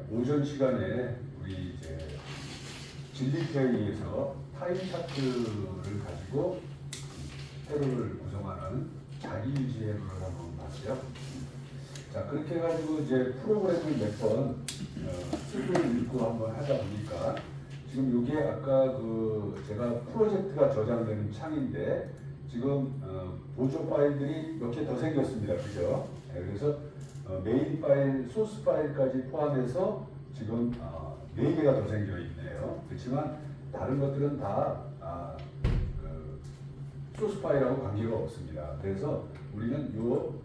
오전 시간에 우리 이제 진리표에 의해서 타임 차트를 가지고 회로를 구성하는 자기유지 회로를 한번 봤어요. 자, 그렇게 해가지고 이제 프로그램을 몇 번 쓰고 읽고 한번 하다 보니까 지금 이게 아까 그 제가 프로젝트가 저장되는 창인데 지금 보조 파일들이 몇 개 더 생겼습니다. 그죠? 네, 그래서 메인 파일, 소스 파일까지 포함해서 지금 4개가 더 생겨 있네요. 그렇지만 다른 것들은 다 그 소스 파일하고 관계가 없습니다. 그래서 우리는 요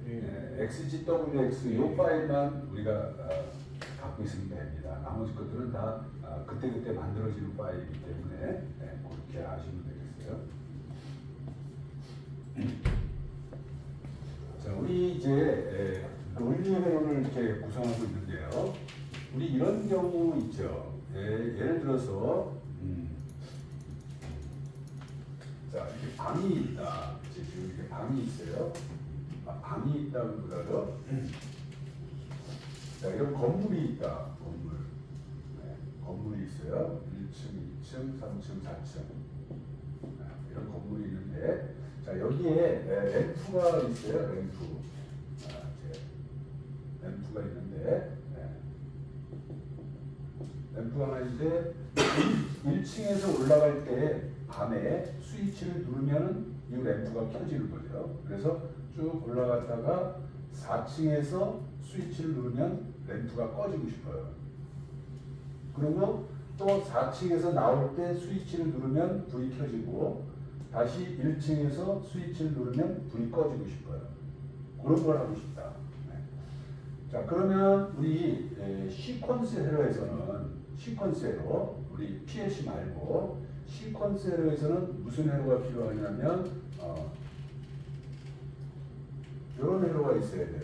XGWX 요 파일만 우리가 갖고 있으면 됩니다. 나머지 것들은 다 그때그때 만들어지는 파일이기 때문에 그렇게 아시면 되겠어요. 자, 우리 이제 논리 회로를 이렇게 구성하고 있는데요. 우리 이런 경우 있죠. 예를 들어서 자, 이렇게 방이 있다. 지금 이렇게 방이 있어요. 방이 있다기보다도 자, 이런 건물이 있다. 건물. 건물이 있어요. 1층, 2층, 3층, 4층. 이런 건물이 있는데 자, 여기에 램프가 있어요. 램프. 램프가 있는데 램프가 하나 있는데 1층에서 올라갈 때 밤에 스위치를 누르면 이 램프가 켜지는 거죠. 그래서 쭉 올라갔다가 4층에서 스위치를 누르면 램프가 꺼지고 싶어요. 그리고 또 4층에서 나올 때 스위치를 누르면 불이 켜지고 다시 1층에서 스위치를 누르면 불이 꺼지고 싶어요. 그런 걸 하고 싶다. 자, 그러면 우리 시퀀스 회로에서는 우리 PLC 말고 시퀀스 회로에서는 무슨 회로가 필요하냐면 이런 회로가 있어야 돼요.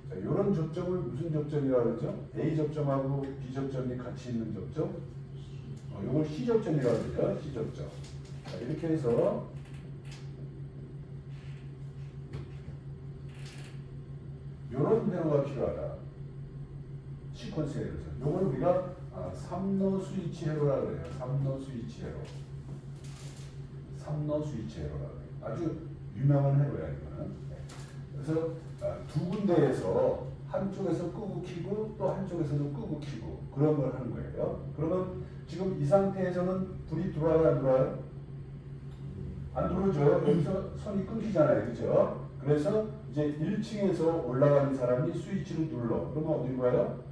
자, 이런 접점을 무슨 접점이라고 그러죠? A 접점하고 B 접점이 같이 있는 접점. 이걸 C 접점이라고 그러죠. C 접점. 자, 이렇게 해서 이런 회로가 필요하다. 시퀀스 회로에서. 이걸 우리가 3로 스위치 회로라고 그래요. 3로 스위치 회로. 3로 스위치 회로라고 해요. 아주 유명한 회로야, 이거는. 그래서 두 군데에서 한쪽에서 끄고 키고 또 한쪽에서도 끄고 키고 그런 걸 하는 거예요. 그러면 지금 이 상태에서는 불이 들어와요, 안 들어와요? 안 들어오죠. 여기서 선이 끊기잖아요. 그죠? 그래서 이제 1층에서 올라가는 사람이 스위치를 눌러. 그러면 어디로 가요?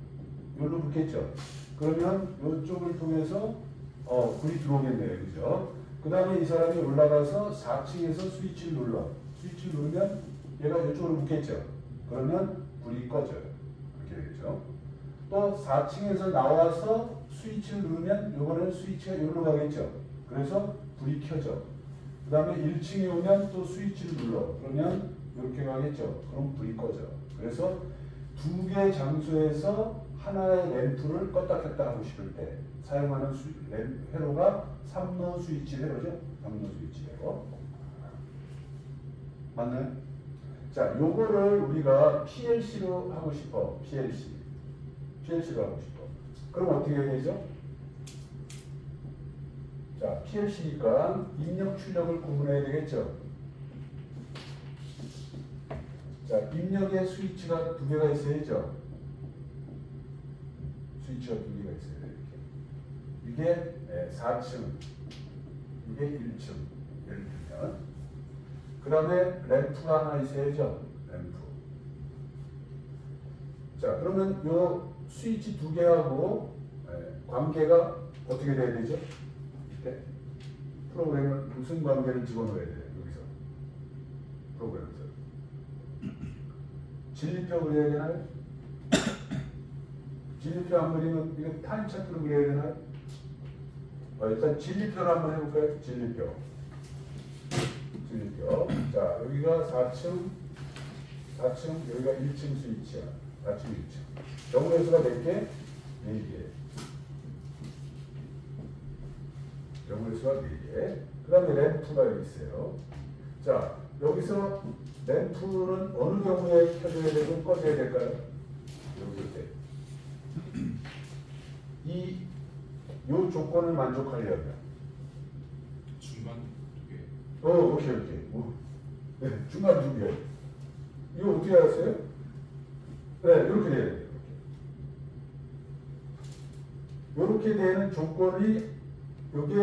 여기로 붙겠죠. 그러면 이쪽을 통해서 불이 들어오겠네요. 그죠? 그 다음에 이 사람이 올라가서 4층에서 스위치를 눌러. 스위치를 누르면 얘가 이쪽으로 붙겠죠. 그러면 불이 꺼져요. 그렇게 되겠죠. 또 4층에서 나와서 스위치를 누르면 이번에는 스위치가 여기로 가겠죠. 그래서 불이 켜져. 그 다음에 1층에 오면 또 스위치를 눌러. 그러면 이렇게 가겠죠. 그럼 불이 꺼져. 그래서 두 개의 장소에서 하나의 램프를 껐다 켰다 하고 싶을 때 사용하는 회로가 3로 스위치 회로죠. 3로 스위치 회로. 맞나요? 자, 요거를 우리가 PLC로 하고 싶어. PLC로 하고 싶어. 그럼 어떻게 해야 되죠? 자, PLC니까 입력 출력을 구분해야 되겠죠. 자, 입력에 스위치가 2개가 있어야죠. 스위치가 2개가 있어야 돼요. 이게 4층, 이게 1층. 예를 들면. 그 다음에 램프가 하나 있어야죠. 램프. 자, 그러면 요 스위치 2개하고 관계가 어떻게 돼야 되죠? 이때 프로그램을 무슨 관계를 집어넣어야 돼요? 여기서 프로그램에서 진리표 그려야 되나요? 진리표 안 그리면 이거 타임 차트로 그려야 되나요? 일단 진리표를 한번 해볼까요? 진리표. 자, 여기가 4층, 여기가 1층 스위치야. 4층, 1층. 정보의 수가 몇 개? 4개. 정보의 수가 4개. 그 다음에 램프가 여기 있어요. 자, 여기서 램프는 어느 경우에 켜줘야 되고 꺼져야 될까요? 여기 때. 요 조건을 만족하려면. 중간 두 개. 오케이. 네, 중간 두 개. 이거 어떻게 알았어요? 네, 이렇게 돼야 돼요. 이렇게 되는 조건이 요게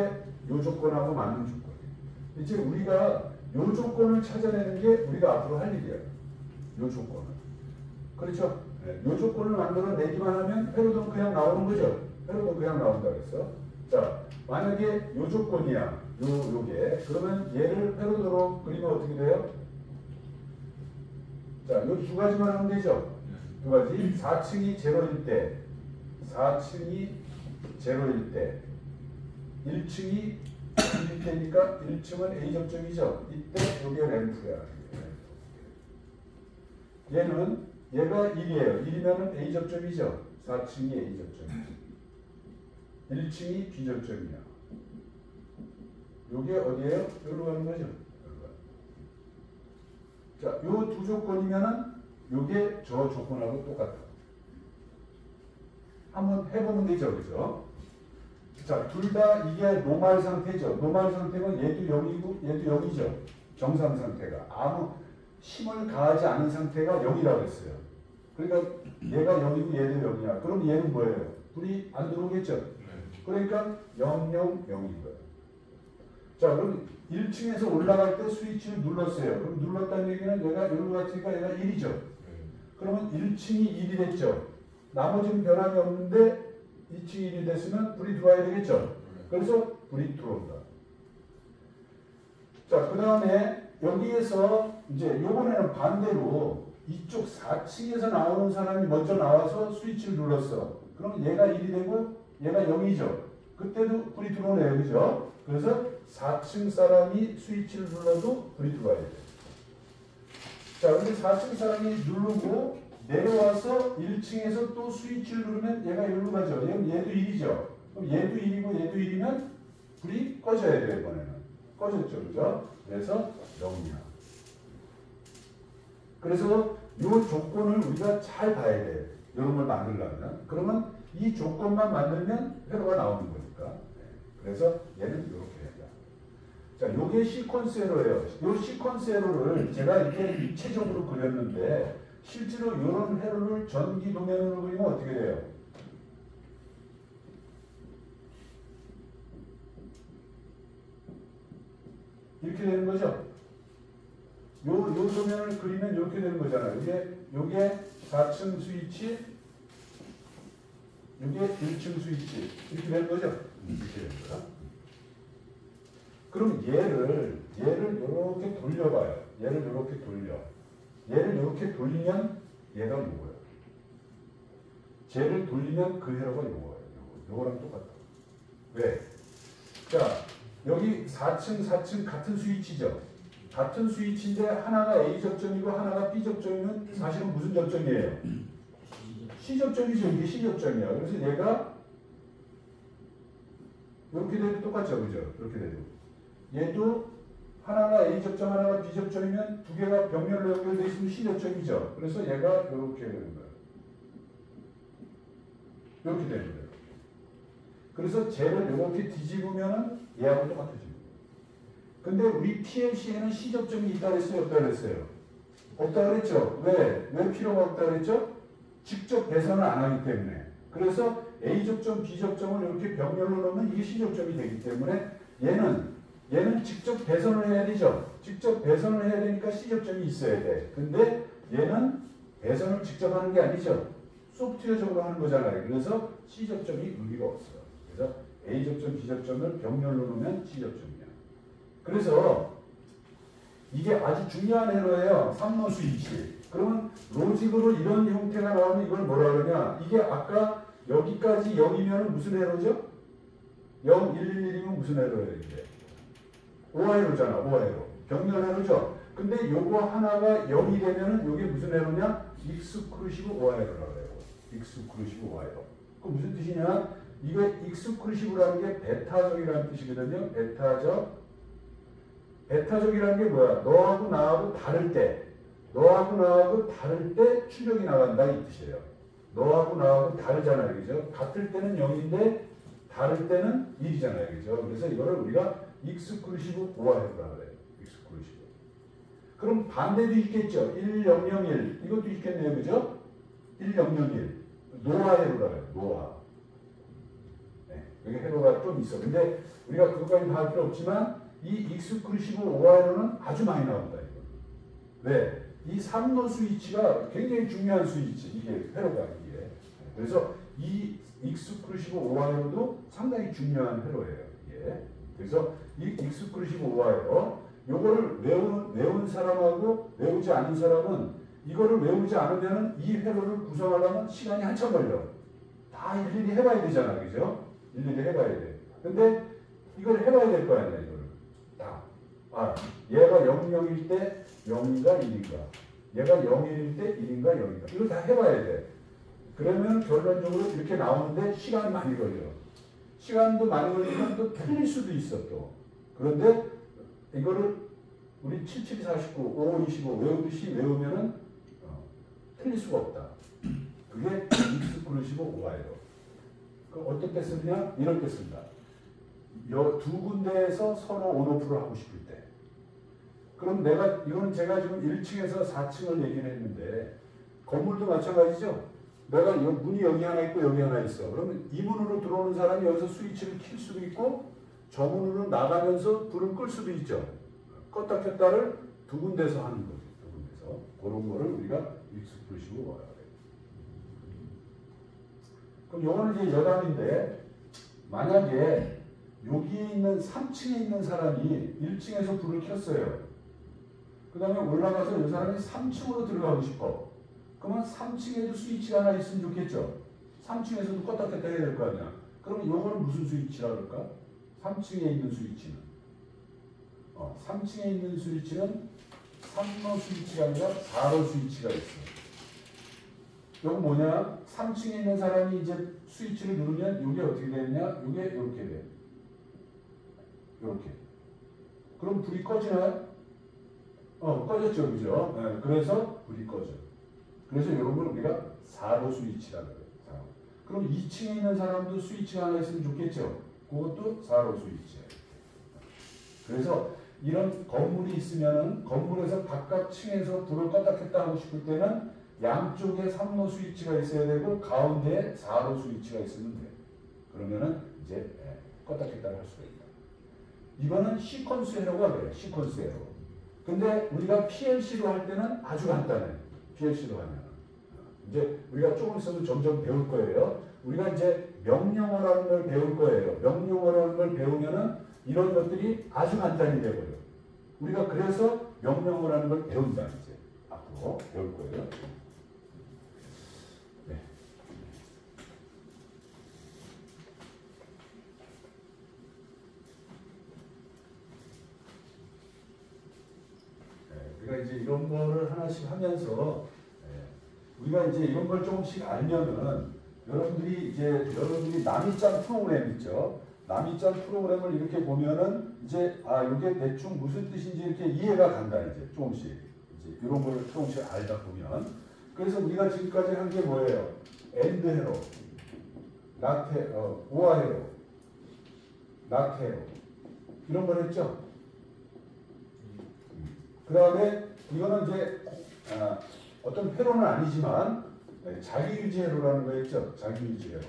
요 조건하고 맞는 조건이에요. 이제 우리가 요 조건을 찾아내는 게 우리가 앞으로 할 일이에요. 요 조건을. 그렇죠? 네, 요 조건을 만들어내기만 하면 회로동 그냥 나오는 거죠. 회로동 그냥 나온다 그랬어. 자, 만약에 요 조건이야. 요게. 그러면 얘를 회로도로 그리면 어떻게 돼요? 자, 요 두 가지만 하면 되죠. 두 가지. 4층이 제로일 때, 4층이 제로일 때, 1층이 1일 때니까 1층은 A 접점이죠. 이때 여기가 램프야. 얘는 얘가 1이에요. 1이면 A 접점이죠. 4층이 A 접점이죠. 1층이 B 접점이야. 요게 어디에요? 여기로 가는 거죠. 자, 요 두 조건이면은 요게 저 조건하고 똑같아. 한번 해보면 되죠. 그죠? 자, 둘 다 이게 노말 상태죠. 노말 상태는 얘도 0이고 얘도 0이죠. 정상 상태가. 아무 힘을 가하지 않은 상태가 0이라고 했어요. 그러니까 얘가 0이고 얘도 0이야. 그럼 얘는 뭐예요? 불이 안 들어오겠죠. 그러니까 0, 0, 0인 거예요. 자, 그럼 1층에서 올라갈 때 스위치를 눌렀어요. 그럼 눌렀다는 얘기는 얘가 여기로 갔으니까 얘가 1이죠. 그러면 1층이 1이 됐죠. 나머지는 변함이 없는데 2층이 1이 됐으면 불이 들어와야 되겠죠. 그래서 불이 들어온다. 자, 그 다음에 여기에서 이제 요번에는 반대로 이쪽 4층에서 나오는 사람이 먼저 나와서 스위치를 눌렀어. 그럼 얘가 1이 되고 얘가 0이죠. 그때도 불이 들어오네요. 그죠? 그래서 4층 사람이 스위치를 눌러도 불이 들어와야 돼요. 자, 근데 4층 사람이 누르고 내려와서 1층에서 또 스위치를 누르면 얘가 여기로 가죠. 얘도 1이죠. 그럼 얘도 1이고 얘도 1이면 불이 꺼져야 돼요. 이번에는. 꺼졌죠. 그죠? 그래서 0이야. 그래서 이 조건을 우리가 잘 봐야 돼요. 이런 걸 만들려면. 그러면 이 조건만 만들면 회로가 나오는 거니까. 그래서 얘는 이렇게 된다. 자, 요게 시퀀스 에러예요. 요 시퀀스 에러를 제가 이렇게 입체적으로 그렸는데 실제로 이런 회로를 전기 도면으로 그리면 어떻게 돼요? 이렇게 되는 거죠? 요 도면을 그리면 이렇게 되는 거잖아요. 요게 4층 스위치, 요게 1층 스위치. 이렇게 되는 거죠? 이렇게 되는 거야. 그럼 얘를 이렇게 돌려봐요. 얘를 이렇게 돌려. 얘를 이렇게 돌리면 얘가 요거예요. 쟤를 돌리면 그 회로가 요거예요. 요거랑 똑같다. 왜? 자, 여기 4층 같은 스위치죠. 같은 스위치인데 하나가 A 접점이고 하나가 B 접점이면 사실은 무슨 접점이에요? C 접점이죠. 이게 C 접점이야. 그래서 얘가 이렇게 되도 똑같죠. 그죠? 이렇게 되도. 얘도 하나가 A 접점, 하나가 B 접점이면 두 개가 병렬로 연결되어 있으면 C 접점이죠. 그래서 얘가 이렇게 되는 거예요. 이렇게 되는 거예요. 그래서 쟤를 이렇게 뒤집으면 얘하고 똑같아집니다. 근데 우리 PLC에는 C 접점이 있다 그랬어요? 없다 그랬어요? 없다 그랬죠? 왜 필요가 없다 그랬죠? 직접 배선을 안 하기 때문에. 그래서 A 접점, B 접점을 이렇게 병렬로 넣으면 이게 C 접점이 되기 때문에 얘는 직접 배선을 해야 되죠. 직접 배선을 해야 되니까 C 접점이 있어야 돼. 근데 얘는 배선을 직접 하는 게 아니죠. 소프트웨어적으로 하는 거잖아요. 그래서 C 접점이 의미가 없어요. 그래서 A 접점, B 접점을 병렬로 놓으면 C 접점이야. 그래서 이게 아주 중요한 회로예요. 3로 스위치. 그러면 로직으로 이런 형태가 나오면 이걸 뭐라 그러냐. 이게 아까 여기까지 0이면 무슨 회로죠? 0, 1, 1, 1이면 무슨 회로예요? 이게? 오하회로잖아. 오하회로. 병렬 회로죠. 근데 요거 하나가 0이 되면은 요게 무슨 회로냐? 익스크루시브 오하회로라고 해요. 익스크루시브 오하회로. 그 무슨 뜻이냐? 이거 익스크루시브라는 게 베타적이라는 뜻이거든요. 베타적 베타적이라는 게 뭐야? 너하고 나하고 다를 때, 너하고 나하고 다를 때 출력이 나간다 이 뜻이에요. 너하고 나하고 다르잖아요, 그죠? 같을 때는 0인데 다를 때는 1이잖아요, 그죠? 그래서 이거를 우리가 익스클루시브 오화해보라 그래요. 익스클루시브. 그럼 반대도 있겠죠. 1001 이것도 있겠네요, 그죠? 1001 노화해보라 그래요. 노화. 네, 여기 해로가 좀 있어. 근데 우리가 그것까지 다 할 필요 없지만 이 익스클루시브 오화해로는 아주 많이 나온다, 이거. 왜? 이 3로 스위치가 굉장히 중요한 스위치, 이게 회로가 이게. 그래서 이 익스클루시브 오화회로도 상당히 중요한 회로예요. 이게. 그래서 이 익스클루시브 오화회로 요거를 외운 사람하고 외우지 않은 사람은 이거를 외우지 않으면 이 회로를 구성하려면 시간이 한참 걸려. 다 일일이 해봐야 되잖아, 그죠? 일일이 해봐야 돼. 근데 이걸 해봐야 될 거 아니야, 이거를. 다. 아, 얘가 00일 때 0인가 1인가, 얘가 01일 때 1인가 0인가, 이걸 다 해봐야 돼. 그러면 결론적으로 이렇게 나오는데 시간이 많이 걸려. 시간도 많이 걸리면 또 틀릴 수도 있어 또. 그런데 이거를 우리 7749, 5525 외우듯이 외우면은 틀릴 수가 없다. 그게 익스클루시브 오화예요. 그 어떨 때 쓰느냐? 이럴 때 쓴다. 두 군데에서 서로 온오프를 하고 싶을 때. 그럼 이거는 제가 지금 1층에서 4층을 얘기를 했는데, 건물도 마찬가지죠? 내가 문이 여기 하나 있고 여기 하나 있어. 그러면 이 문으로 들어오는 사람이 여기서 스위치를 킬 수도 있고, 저 문으로 나가면서 불을 끌 수도 있죠. 껐다 켰다를 두 군데서 하는 거죠. 두 군데서. 그런 거를 우리가 익스클루시브 오화라고 해요. 그럼 요거는 이제 여담인데, 만약에 여기 있는 3층에 있는 사람이 1층에서 불을 켰어요. 그 다음에 올라가서 이 사람이 3층으로 들어가고 싶어. 그러면 3층에도 스위치가 하나 있으면 좋겠죠. 3층에서도 껐다 켰다 해야 될 거 아니야. 그럼 요거는 무슨 스위치라 그럴까? 3층에 있는 스위치는 3층에 있는 스위치는 3로 스위치가 아니라 4로 스위치가 있어. 요거 뭐냐? 3층에 있는 사람이 이제 스위치를 누르면 이게 어떻게 되느냐? 이게 이렇게 돼. 이렇게. 그럼 불이 꺼지나요? 꺼졌죠, 그죠? 네, 그래서 불이 꺼져. 그래서 이런 걸 우리가 4로 스위치라고 해요. 4로. 그럼 2층에 있는 사람도 스위치가 하나 있으면 좋겠죠? 그것도 4로 스위치예요. 그래서 이런 건물이 있으면은 건물에서 각각 층에서 불을 껐다 켰다 하고 싶을 때는 양쪽에 3로 스위치가 있어야 되고 가운데에 4로 스위치가 있으면 돼요. 그러면은 이제 껐다 켰다를 할 수가 있다. 이거는 시퀀스 에러가 돼요. 시퀀스 에러. 근데 우리가 PLC로 할 때는 아주 간단해. PLC로 하면. 이제 우리가 조금 있으면 점점 배울 거예요. 우리가 이제 명령어라는 걸 배울 거예요. 명령어라는 걸 배우면은 이런 것들이 아주 간단히 되고요. 우리가 그래서 명령어라는 걸 배운다. 이제 앞으로 배울 거예요. 네. 우리가 이제 이런 거를 하나씩 하면서 우리가 이제 이런 걸 조금씩 알면은 여러분들이 남이짱 프로그램 있죠. 남이짱 프로그램을 이렇게 보면은 이제 이게 대충 무슨 뜻인지 이렇게 이해가 간다. 이제 조금씩 이제 이런 걸 조금씩 알다 보면. 그래서 우리가 지금까지 한 게 뭐예요? 엔드 헤로, 오화 헤로, 낫 헤로 이런 걸 했죠. 그 다음에 이거는 이제 어떤 회로는 아니지만 자기유지 회로라는 거였죠. 자기유지 회로.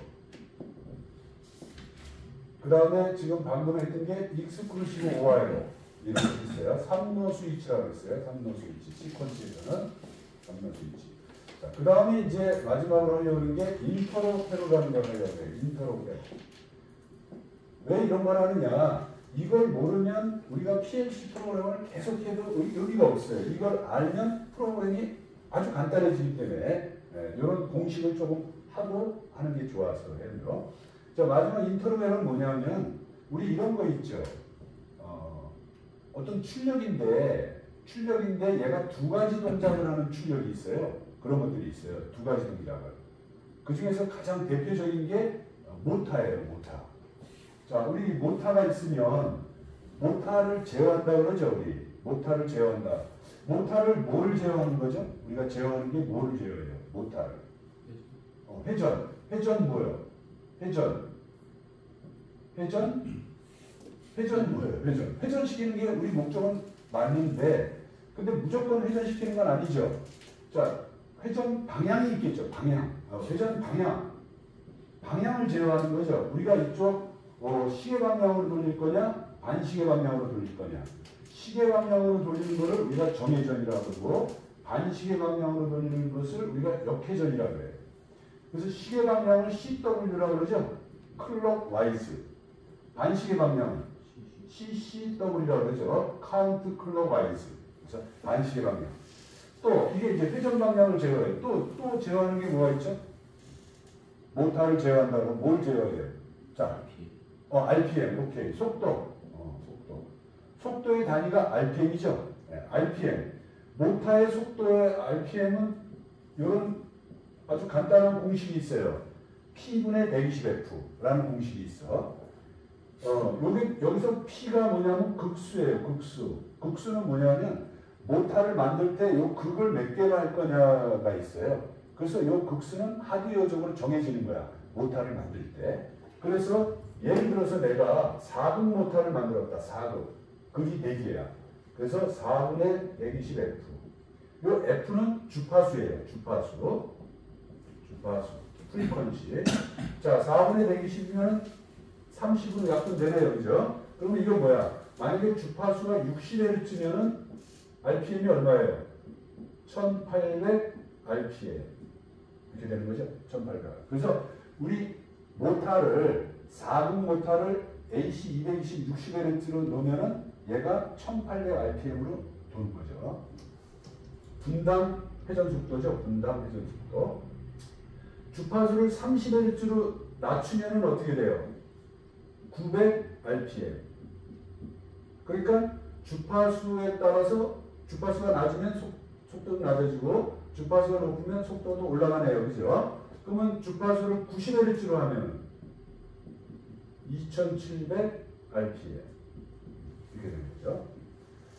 그 다음에 지금 방금 했던 게 익스클루시브 오화 회로 이런 게 있어요. 3로 스위치라고 했어요. 3로 스위치. 시퀀스에서는 3로 스위치. 자, 그 다음에 이제 마지막으로 하려고 하는 게 인터로 회로라는 걸 하려고 해요. 인터로 회로. 왜 이런 걸 하느냐? 이걸 모르면 우리가 PLC 프로그램을 계속해도 의미가 없어요. 이걸 알면 프로그램이 아주 간단해지기 때문에 이런 공식을 조금 하고 하는 게 좋아서 해요. 자, 마지막 인터로벨은 뭐냐면 우리 이런 거 있죠. 어떤 출력인데 얘가 두 가지 동작을 하는 출력이 있어요. 그런 것들이 있어요. 두 가지 동작을. 그 중에서 가장 대표적인 게 모타예요. 모타. 자, 우리 모타가 있으면 모타를 제어한다 그러죠, 우리. 모타를 제어한다. 모타를 뭘 제어하는 거죠? 우리가 제어하는 게 뭘 제어해요? 모타를. 회전. 회전 뭐요? 회전. 회전? 회전 뭐예요? 회전. 회전시키는 게 우리 목적은 맞는데, 근데 무조건 회전시키는 건 아니죠. 자, 회전 방향이 있겠죠. 방향. 회전 방향. 방향을 제어하는 거죠. 우리가 이쪽 시계 방향으로 돌릴 거냐, 반시계 방향으로 돌릴 거냐. 시계 방향으로 돌리는 것을 우리가 정회전이라고 그러고, 반시계 방향으로 돌리는 것을 우리가 역회전이라고 해요. 그래서 시계 방향을 CW라고 그러죠. 클럭와이즈. 반시계 방향은 CCW라고 그러죠. 카운트 클럭와이즈. 그래서 반시계 방향. 또 이게 이제 회전 방향을 제어해요. 또 제어하는 게 뭐가 있죠? 모타를 제어한다고 뭘 제어해요? 자, RPM. 오케이. 속도. 속도의 단위가 RPM이죠. 네, RPM. 모타의 속도의 RPM은 이런 아주 간단한 공식이 있어요. P분의 120F라는 공식이 있어. 여기서 P가 뭐냐면 극수예요. 극수. 극수는 뭐냐면 모타를 만들 때 요 극을 몇 개로 할 거냐가 있어요. 그래서 요 극수는 하드웨어적으로 정해지는 거야. 모타를 만들 때. 그래서 예를 들어서 내가 4극 모타를 만들었다. 4극. 극이 4개야. 그래서 4분의 120F. 요 F는 주파수예요. 주파수. 프리퀀시. 자, 4분의 120이면 30으로 약분 되네요. 그죠? 그러면 이거 뭐야? 만약에 주파수가 60Hz면은 RPM이 얼마예요? 1800 RPM. 이렇게 되는 거죠? 1800. 그래서 우리 모타를 4분 모타를 AC 220 60Hz로 놓으면은 얘가 1800 RPM으로 도는 거죠. 분당 회전 속도죠. 분당 회전 속도. 주파수를 30Hz로 낮추면은 어떻게 돼요? 900 RPM. 그러니까 주파수에 따라서 주파수가 낮으면 속도도 낮아지고 주파수가 높으면 속도도 올라가네요. 그죠? 그러면 주파수를 90Hz로 하면 2700 RPM 이렇게 되는 거죠.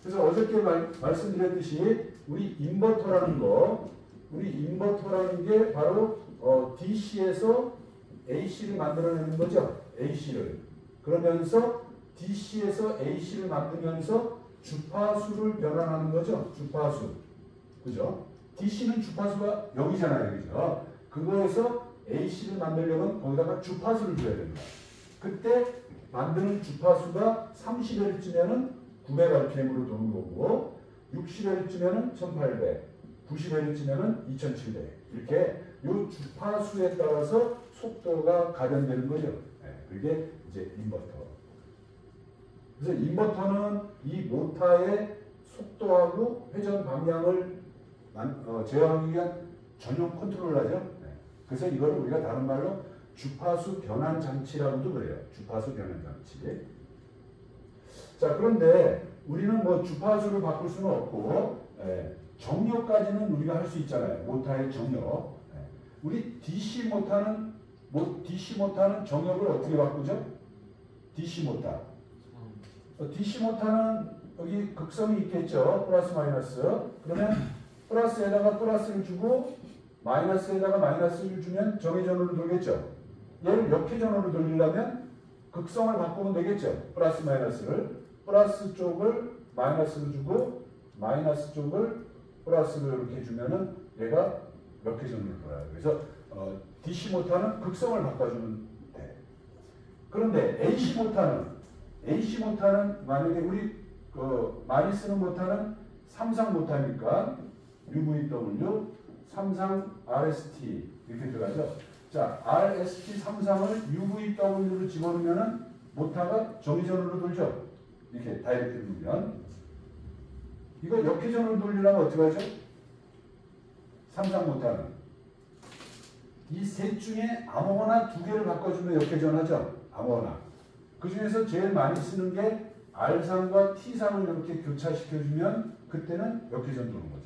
그래서 어저께 말씀드렸듯이 우리 인버터라는 게 바로 DC에서 AC를 만들어내는 거죠. AC를. 그러면서 DC에서 AC를 만들면서 주파수를 변환하는 거죠. 주파수. 그죠? DC는 주파수가 여기잖아요. 그죠? 그거에서 AC를 만들려면 거기다가 주파수를 줘야 됩니다. 그때 만드는 주파수가 30Hz면은 900rpm으로 도는 거고 60Hz면은 1800, 90Hz면은 2700 이렇게 이 주파수에 따라서 속도가 가변되는 거죠. 네, 그게 이제 인버터. 그래서 인버터는 이 모타의 속도하고 회전 방향을 제어하기 위한 전용 컨트롤러죠. 네. 그래서 이걸 우리가 다른 말로 주파수 변환 장치라고도 그래요. 주파수 변환 장치. 자, 그런데 우리는 뭐 주파수를 바꿀 수는 없고 정력까지는 우리가 할 수 있잖아요. 모타의 정력. 우리 DC 모타는 정력을 어떻게 바꾸죠? DC 모타. DC 모타는 여기 극성이 있겠죠. 플러스 마이너스. 그러면 플러스에다가 플러스를 주고 마이너스에다가 마이너스를 주면 정회전으로 돌겠죠. 얘를 역회전으로 돌리려면 극성을 바꾸면 되겠죠. 플러스 마이너스를. 플러스 쪽을 마이너스로 주고 마이너스 쪽을 플러스로 이렇게 주면은 얘가 역회전으로 돌아요. 그래서 DC 모타는 극성을 바꿔주면 돼. 그런데 AC 모타는 만약에 우리 많이 쓰는 모타는 삼상 모타니까 UVW, 삼상 RST 이렇게 들어가죠. 자, RST 삼상을 UVW로 집어넣으면은 모타가 정회전으로 돌죠. 이렇게 다이렉트 누르면 이거 역회전으로 돌리려면 어떻게 하죠? 삼상 모타는 이 셋 중에 아무거나 2개를 바꿔주면 역회전하죠. 아무거나. 그 중에서 제일 많이 쓰는 게 R상과 T상을 이렇게 교차시켜주면 그때는 역회전 도는 거죠.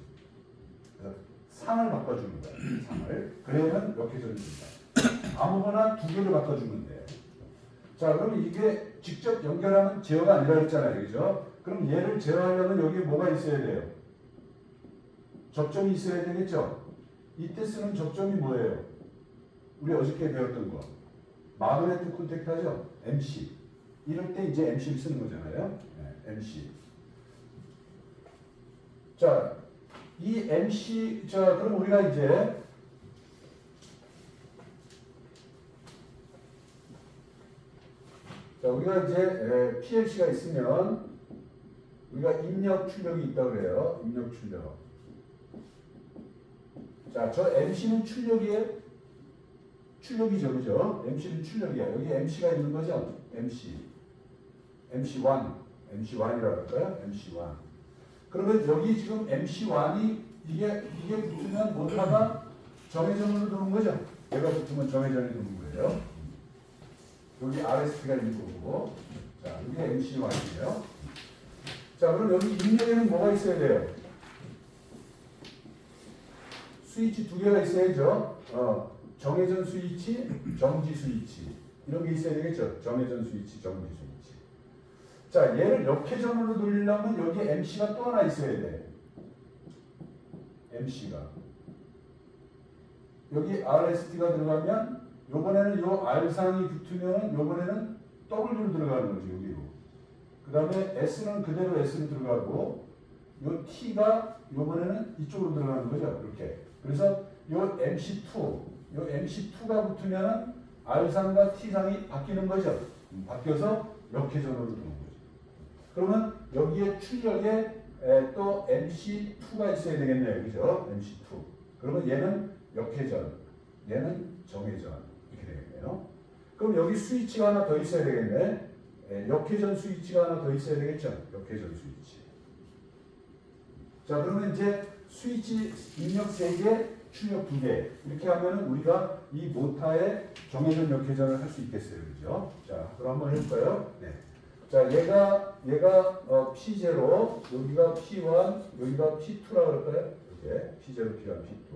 그래서 상을 바꿔주는 거예요. 상을. 그러면 역회전이 됩니다. 아무거나 2개를 바꿔주면 돼. 자, 그러면 이게 직접 연결하면 제어가 아니라 했잖아요. 그죠? 그럼 얘를 제어하려면 여기 뭐가 있어야 돼요? 접점이 있어야 되겠죠? 이때 쓰는 접점이 뭐예요? 우리 어저께 배웠던 거. 마그네틱 콘택트 하죠? MC. 이럴 때 이제 MC를 쓰는 거잖아요. 네, MC. 자, 이 MC, 자, 그럼 우리가 이제 자, 우리가 이제 PLC가 있으면 우리가 입력 출력이 있다고 그래요. 입력 출력. 자, 저 MC는 출력이에요? 출력이죠, 그죠? MC는 출력이야. 여기 MC가 있는 거죠? MC. MC1. MC1이라고 할까요? MC1. 그러면 여기 지금 MC1이 이게 붙으면 모터가 정회전으로 도는 거죠? 얘가 붙으면 정회전이 도는 거예요. 여기 RST가 있는 거고. 자, 이게 MC1이에요. 자, 그럼 여기 입력에는 뭐가 있어야 돼요? 스위치 두 개가 있어야죠. 정회전 스위치, 정지 스위치. 이런 게 있어야 되겠죠? 정회전 스위치, 정지 스위치. 자, 얘를 역회전으로 돌리려면 여기 MC가 또 하나 있어야 돼. MC가. 여기 RST가 들어가면 요번에는 요 R상이 붙으면 요번에는 W로 들어가는 거죠. 여기로. 그 다음에 S는 그대로 S로 들어가고 요 T가 요번에는 이쪽으로 들어가는 거죠. 이렇게. 그래서 요 MC2가 붙으면 R상과 T상이 바뀌는 거죠. 바뀌어서 역회전으로 들어오는 거죠. 그러면 여기에 출력에 또 MC2가 있어야 되겠네요. 그죠? MC2. 그러면 얘는 역회전, 얘는 정회전. 이렇게 되겠네요. 그럼 여기 스위치가 하나 더 있어야 되겠네. 역회전 스위치가 하나 더 있어야 되겠죠? 역회전 스위치. 자, 그러면 이제 스위치 입력 3개, 출력 2개. 이렇게 하면은 우리가 이 모타의 정회전, 역회전을 할 수 있겠어요. 그죠? 자, 그럼 한번 해볼까요? 네. 자, 얘가 P0, 여기가 P1, 여기가 P2라고 할까요? 이렇게 P0, P1, P2.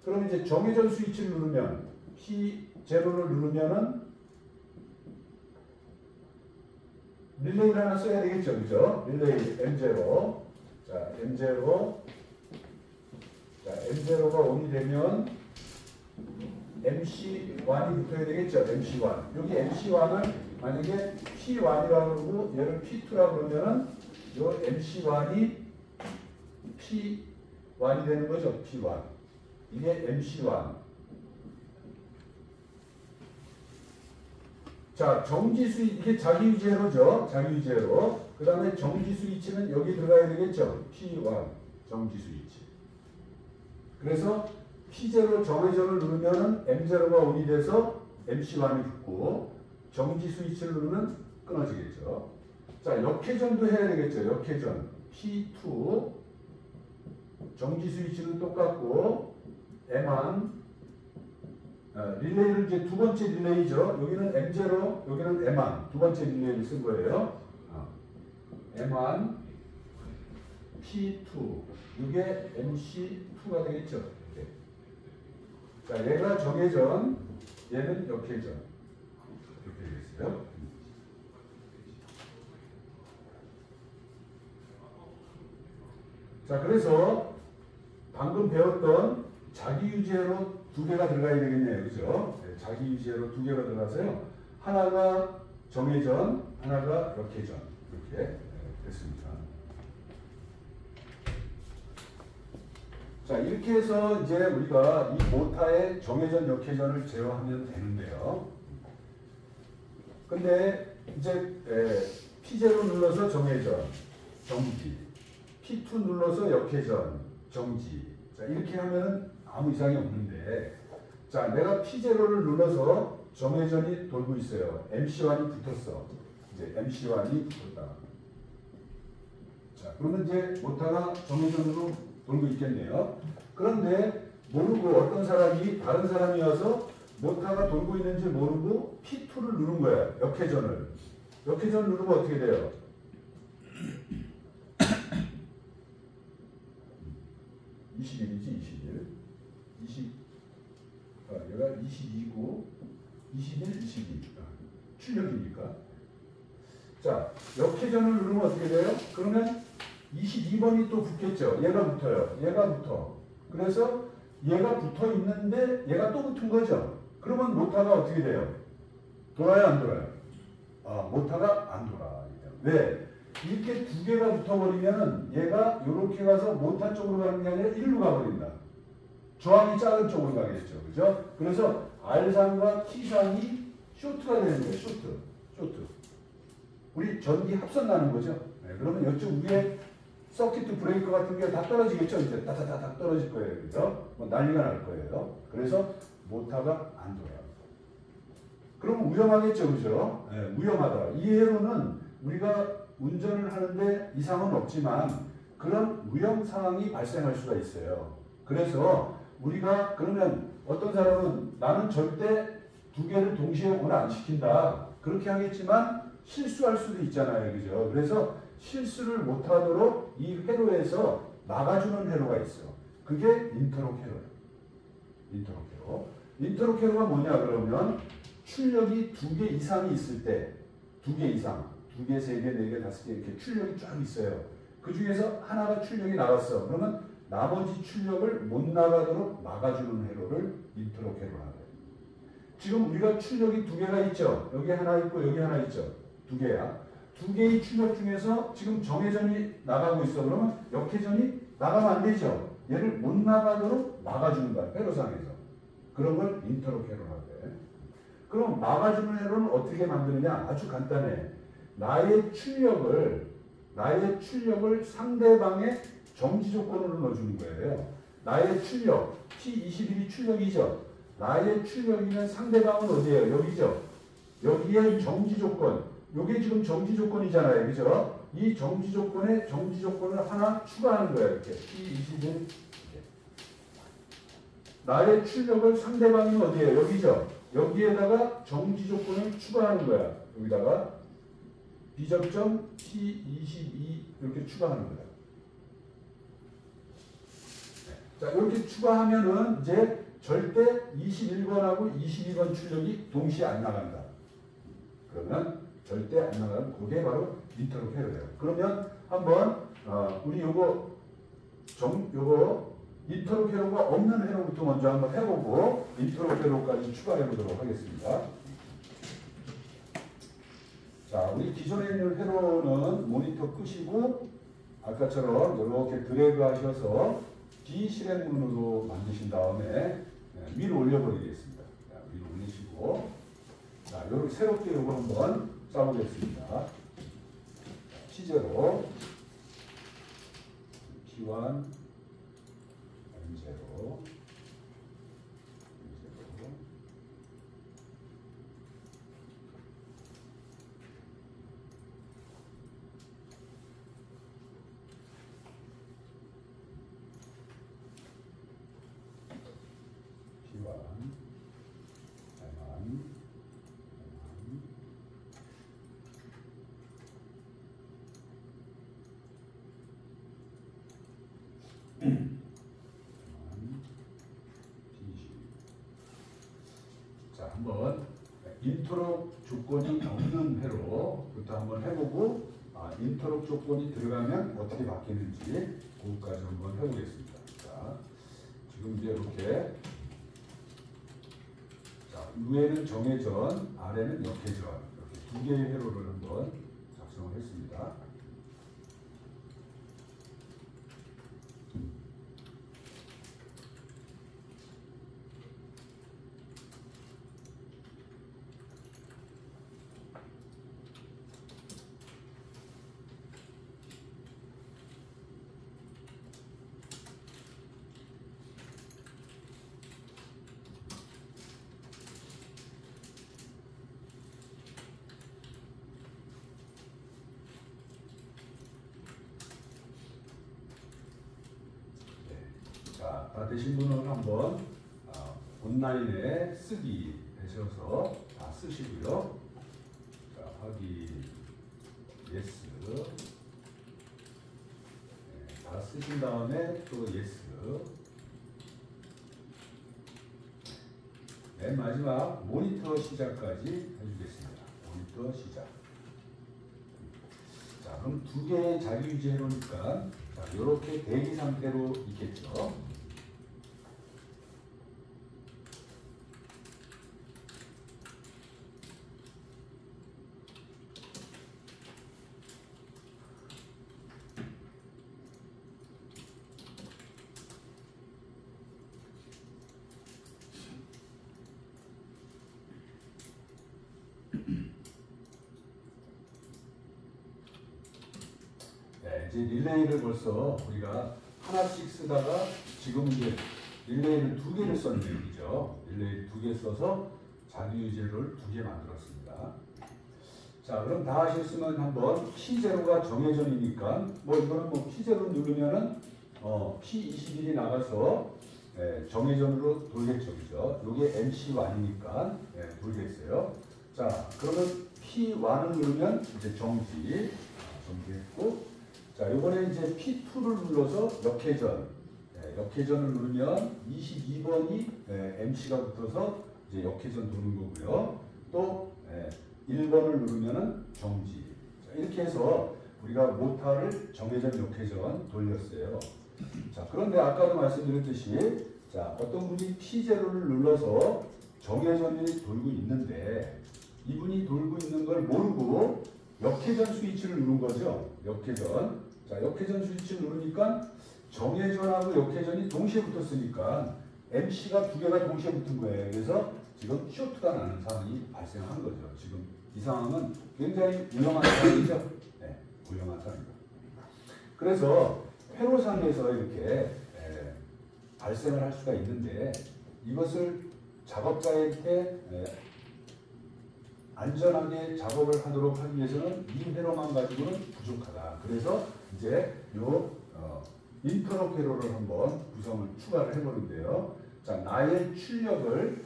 그럼 이제 정회전 스위치를 누르면 P0를 누르면은 릴레이를 하나 써야 되겠죠, 그죠? 릴레이 M0. 자, M0. 자, M0가 ON이 되면 MC1이 붙어야 되겠죠, MC1. 여기 MC1을 만약에 P1이라고 그러고 얘를 P2라고 그러면은 요 MC1이 P1이 되는 거죠, P1. 이게 MC1. 자, 정지 스위치, 이게 자기유제로죠. 자기유제로. 그 다음에 정지 스위치는 여기 들어가야 되겠죠. P1, 정지 스위치. 그래서 P0 정회전을 누르면은 M0가 ON이 돼서 MC1이 붙고, 정지 스위치를 누르면 끊어지겠죠. 자, 역회전도 해야 되겠죠. 역회전. P2, 정지 스위치는 똑같고, M1, 릴레이를 이제 두 번째 릴레이죠. 여기는 M0, 여기는 M1. 두 번째 릴레이를 쓴 거예요. M1, P2. 이게 MC2가 되겠죠. 이렇게. 자, 얘가 정회전, 얘는 역회전. 이렇게 되겠어요. 자, 그래서 방금 배웠던 자기유제로 두 개가 들어가야 되겠네요. 그죠? 네, 자기유제로 두 개가 들어가서요. 하나가 정회전, 하나가 역회전. 이렇게 됐습니다. 자, 이렇게 해서 이제 우리가 이 모타의 정회전, 역회전을 제어하면 되는데요. 근데 이제 P0 눌러서 정회전, 정지. P2 눌러서 역회전, 정지. 자, 이렇게 하면은 아무 이상이 없는데, 자, 내가 P0를 눌러서 정회전이 돌고 있어요. MC1이 붙었어. 이제 MC1이 붙었다. 자, 그러면 이제 모타가 정회전으로 돌고 있겠네요. 그런데 모르고 어떤 사람이, 다른 사람이 와서 모타가 돌고 있는지 모르고 P2를 누른 거야. 역회전을. 역회전 누르면 어떻게 돼요? 21이지, 21. 20, 얘가 22고, 21, 22. 출력이니까. 자, 역회전을 누르면 어떻게 돼요? 그러면 22번이 또 붙겠죠. 얘가 붙어요. 얘가 붙어. 그래서 얘가 붙어 있는데 얘가 또 붙은 거죠. 그러면 모타가 어떻게 돼요? 돌아요, 안 돌아요? 모타가 안 돌아. 왜? 이렇게 두 개가 붙어버리면은 얘가 이렇게 가서 모타 쪽으로 가는 게 아니라 일로 가버린다. 저항이 작은 쪽으로 가겠죠. 그죠? 그래서 R상과 T상이 쇼트가 되는 거예요. 쇼트. 우리 전기 합선 나는 거죠. 네, 그러면 이쪽 위에 서킷 브레이커 같은 게 다 떨어지겠죠. 이제 따다다닥 떨어질 거예요. 그죠? 뭐 난리가 날 거예요. 그래서 모타가 안 돌아요. 그럼 위험하겠죠. 그죠? 네, 위험하다. 이 회로는 우리가 운전을 하는데 이상은 없지만 그런 위험 상황이 발생할 수가 있어요. 그래서 우리가 그러면 어떤 사람은 나는 절대 두 개를 동시에 온 안 시킨다. 그렇게 하겠지만 실수할 수도 있잖아요. 그죠? 그래서 실수를 못하도록 이 회로에서 막아주는 회로가 있어. 그게 인터록 회로예요. 인터록 회로. 인터록 회로가 뭐냐 그러면 출력이 2개 이상이 있을 때 2개 이상 2개, 3개, 4개, 5개 이렇게 출력이 쫙 있어요. 그 중에서 하나가 출력이 나갔어. 그러면 나머지 출력을 못 나가도록 막아주는 회로를 인터록 회로라고 해요. 지금 우리가 출력이 2개가 있죠. 여기 하나 있고 여기 하나 있죠. 2개야. 2개의 출력 중에서 지금 정회전이 나가고 있어. 그러면 역회전이 나가면 안 되죠. 얘를 못 나가도록 막아주는 거야. 회로상에서. 그런 걸 인터록 회로라고 해. 그럼 막아주는 회로는 어떻게 만드느냐? 아주 간단해. 나의 출력을 상대방의 정지 조건으로 넣어주는 거예요. 나의 출력, T21이 출력이죠. 나의 출력이면 상대방은 어디예요? 여기죠. 여기에 정지 조건. 요게 지금 정지 조건이잖아요. 그죠? 이 정지 조건에 정지 조건을 하나 추가하는 거예요. 이렇게. T21. 이렇게. 나의 출력을 상대방이 어디예요? 여기죠. 여기에다가 정지 조건을 추가하는 거야. 여기다가 비접점 T22 이렇게 추가하는 거야. 자, 이렇게 추가하면은 이제 절대 21번하고 22번 출력이 동시에 안 나간다. 그러면 절대 안 나가는 그게 바로 인터록 회로예요. 그러면 한번 우리 요거 인터록 회로가 없는 회로부터 먼저 한번 해보고 인터록 회로까지 추가해 보도록 하겠습니다. 자, 우리 기존에 있는 회로는 모니터 끄시고 아까처럼 이렇게 드래그 하셔서 비실행문으로 만드신 다음에 위로 올려버리겠습니다. 자, 위로 올리시고 자, 요렇게 새롭게 요거 한번 짜보겠습니다. T0 T1 M0 자, 한번 인터록 조건이 없는 회로부터 한번 해보고 인터록 조건이 들어가면 어떻게 바뀌는지 그것까지 한번 해보겠습니다. 자, 지금 이제 이렇게 자, 위에는 정회전, 아래는 역회전 이렇게 두 개의 회로를 한번 작성을 했습니다. 자, 다 되신 분은 한번 온라인에 쓰기 되셔서 다 쓰시고요. 자, 확인, 예스. 네, 다 쓰신 다음에 또 예스. 맨 마지막 모니터 시작까지 해주겠습니다. 모니터 시작. 그럼 두 개의 자기유지 해놓으니까 자, 이렇게 대기 상태로 있겠죠. 이제 릴레이를 벌써 우리가 하나씩 쓰다가 지금 이제 릴레이를 두 개를 썼는 얘기죠. 릴레이 두 개 써서 자기유지를 두 개 만들었습니다. 자, 그럼 다 하셨으면 한번 P0가 정회전이니까 뭐 이거는 뭐 P0 누르면은 P21이 나가서 정회전으로 돌겠죠, 그죠? 요게 MC1이니까 돌겠어요. 자, 그러면 P1을 누르면 이제 정지했고. 자, 요번에 이제 P2를 눌러서 역회전. 역회전을 누르면 22번이 MC가 붙어서 이제 역회전 도는 거고요. 또 1번을 누르면은 정지. 자, 이렇게 해서 우리가 모타를 정회전, 역회전 돌렸어요. 자, 그런데 아까도 말씀드렸듯이 자, 어떤 분이 P0를 눌러서 정회전이 돌고 있는데 이분이 돌고 있는 걸 모르고 역회전 스위치를 누른 거죠. 역회전. 자, 역회전 스위치를 누르니까 정회전하고 역회전이 동시에 붙었으니까 MC가 두 개가 동시에 붙은 거예요. 그래서 지금 쇼트가 나는 상황이 발생한 거죠. 지금 이 상황은 굉장히 위험한 상황이죠. 네, 위험한 상황입니다. 그래서 회로상에서 이렇게 발생을 할 수가 있는데 이것을 작업자한테 안전하게 작업을 하도록 하기 위해서는 이 회로만 가지고는 부족하다. 그래서 이제 요 인터럽 회로를 한번 구성을 추가를 해보는데요. 자, 나의 출력이면은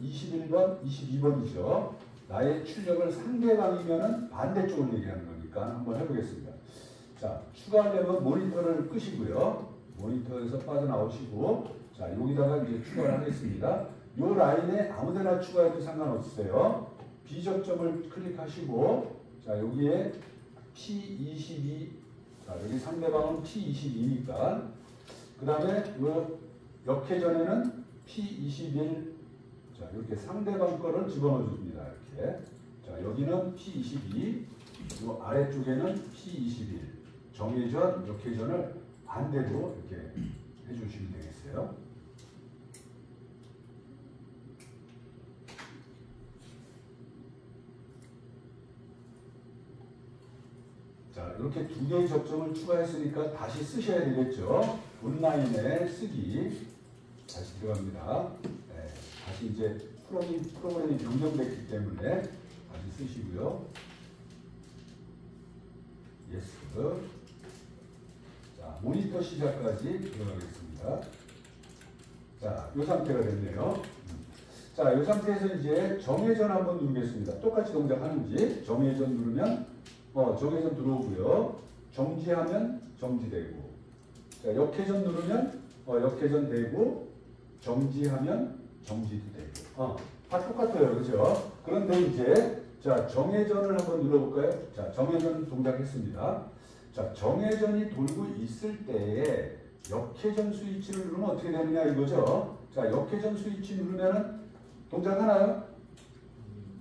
21번, 22번이죠. 나의 출력을 상대방이면은 반대쪽을 얘기하는 거니까 한번 해보겠습니다. 자, 추가하려면 모니터를 끄시고요. 모니터에서 빠져나오시고, 자, 여기다가 이제 추가를 하겠습니다. 요 라인에 아무데나 추가해도 상관없어요. B접점을 클릭하시고, 자, 여기에 P22, 자, 여기 상대방은 P22니까, 그 다음에 요 역회전에는 P21, 자, 이렇게 상대방 거를 집어넣어 줍니다. 이렇게. 자, 여기는 P22, 요 아래쪽에는 P21. 정회전, 역회전을 반대로 이렇게 해주시면 되겠어요. 자, 이렇게 두 개의 접점을 추가했으니까 다시 쓰셔야 되겠죠. 온라인에 쓰기 다시 들어갑니다. 네, 다시 이제 프로그램이 변경됐기 때문에 다시 쓰시고요. 예스. 자, 모니터 시작까지 들어가겠습니다. 자, 이 상태가 됐네요. 자, 이 상태에서 이제 정회전 한번 누르겠습니다. 똑같이 동작하는지 정회전 누르면 정회전 들어오고요. 정지하면 정지되고, 자, 역회전 누르면 역회전 되고, 정지하면 정지도 되고, 다 똑같아요, 그렇죠? 그런데 이제 자, 정회전을 한번 눌러볼까요? 자, 정회전 동작했습니다. 자, 정회전이 돌고 있을 때에 역회전 스위치를 누르면 어떻게 되느냐 이거죠? 자, 역회전 스위치 누르면은 동작하나요?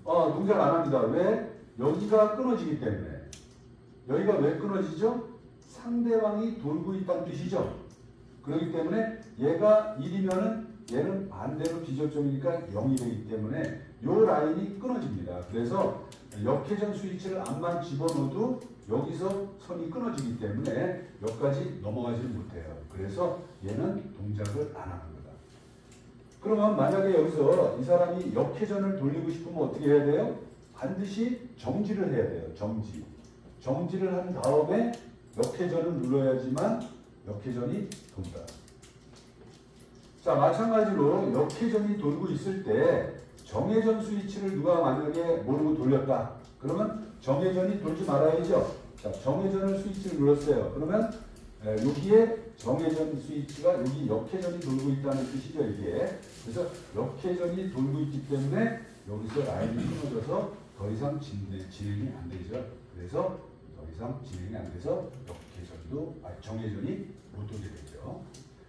동작 안 합니다. 왜? 여기가 끊어지기 때문에. 여기가 왜 끊어지죠? 상대방이 돌고 있다는 뜻이죠. 그렇기 때문에 얘가 1이면은 얘는 반대로 B접점이니까 0이 되기 때문에 요 라인이 끊어집니다. 그래서 역회전 스위치를 암만 집어넣어도 여기서 선이 끊어지기 때문에 여기까지 넘어가지를 못해요. 그래서 얘는 동작을 안 하는 거다. 그러면 만약에 여기서 이 사람이 역회전을 돌리고 싶으면 어떻게 해야 돼요? 반드시 정지를 해야 돼요. 정지를 한 다음에 역회전을 눌러야지만 역회전이 돈다. 자, 마찬가지로 역회전이 돌고 있을 때 정회전 스위치를 누가 만약에 모르고 돌렸다. 그러면 정회전이 돌지 말아야죠. 자, 정회전을 스위치를 눌렀어요. 그러면 여기에 정회전 스위치가 여기 역회전이 돌고 있다는 뜻이죠, 이게. 그래서 역회전이 돌고 있기 때문에 여기서 라인이 끊어져서 더 이상 진행이 안 되죠. 그래서 더 이상 진행이 안 돼서 정회전이 못 오게 되죠.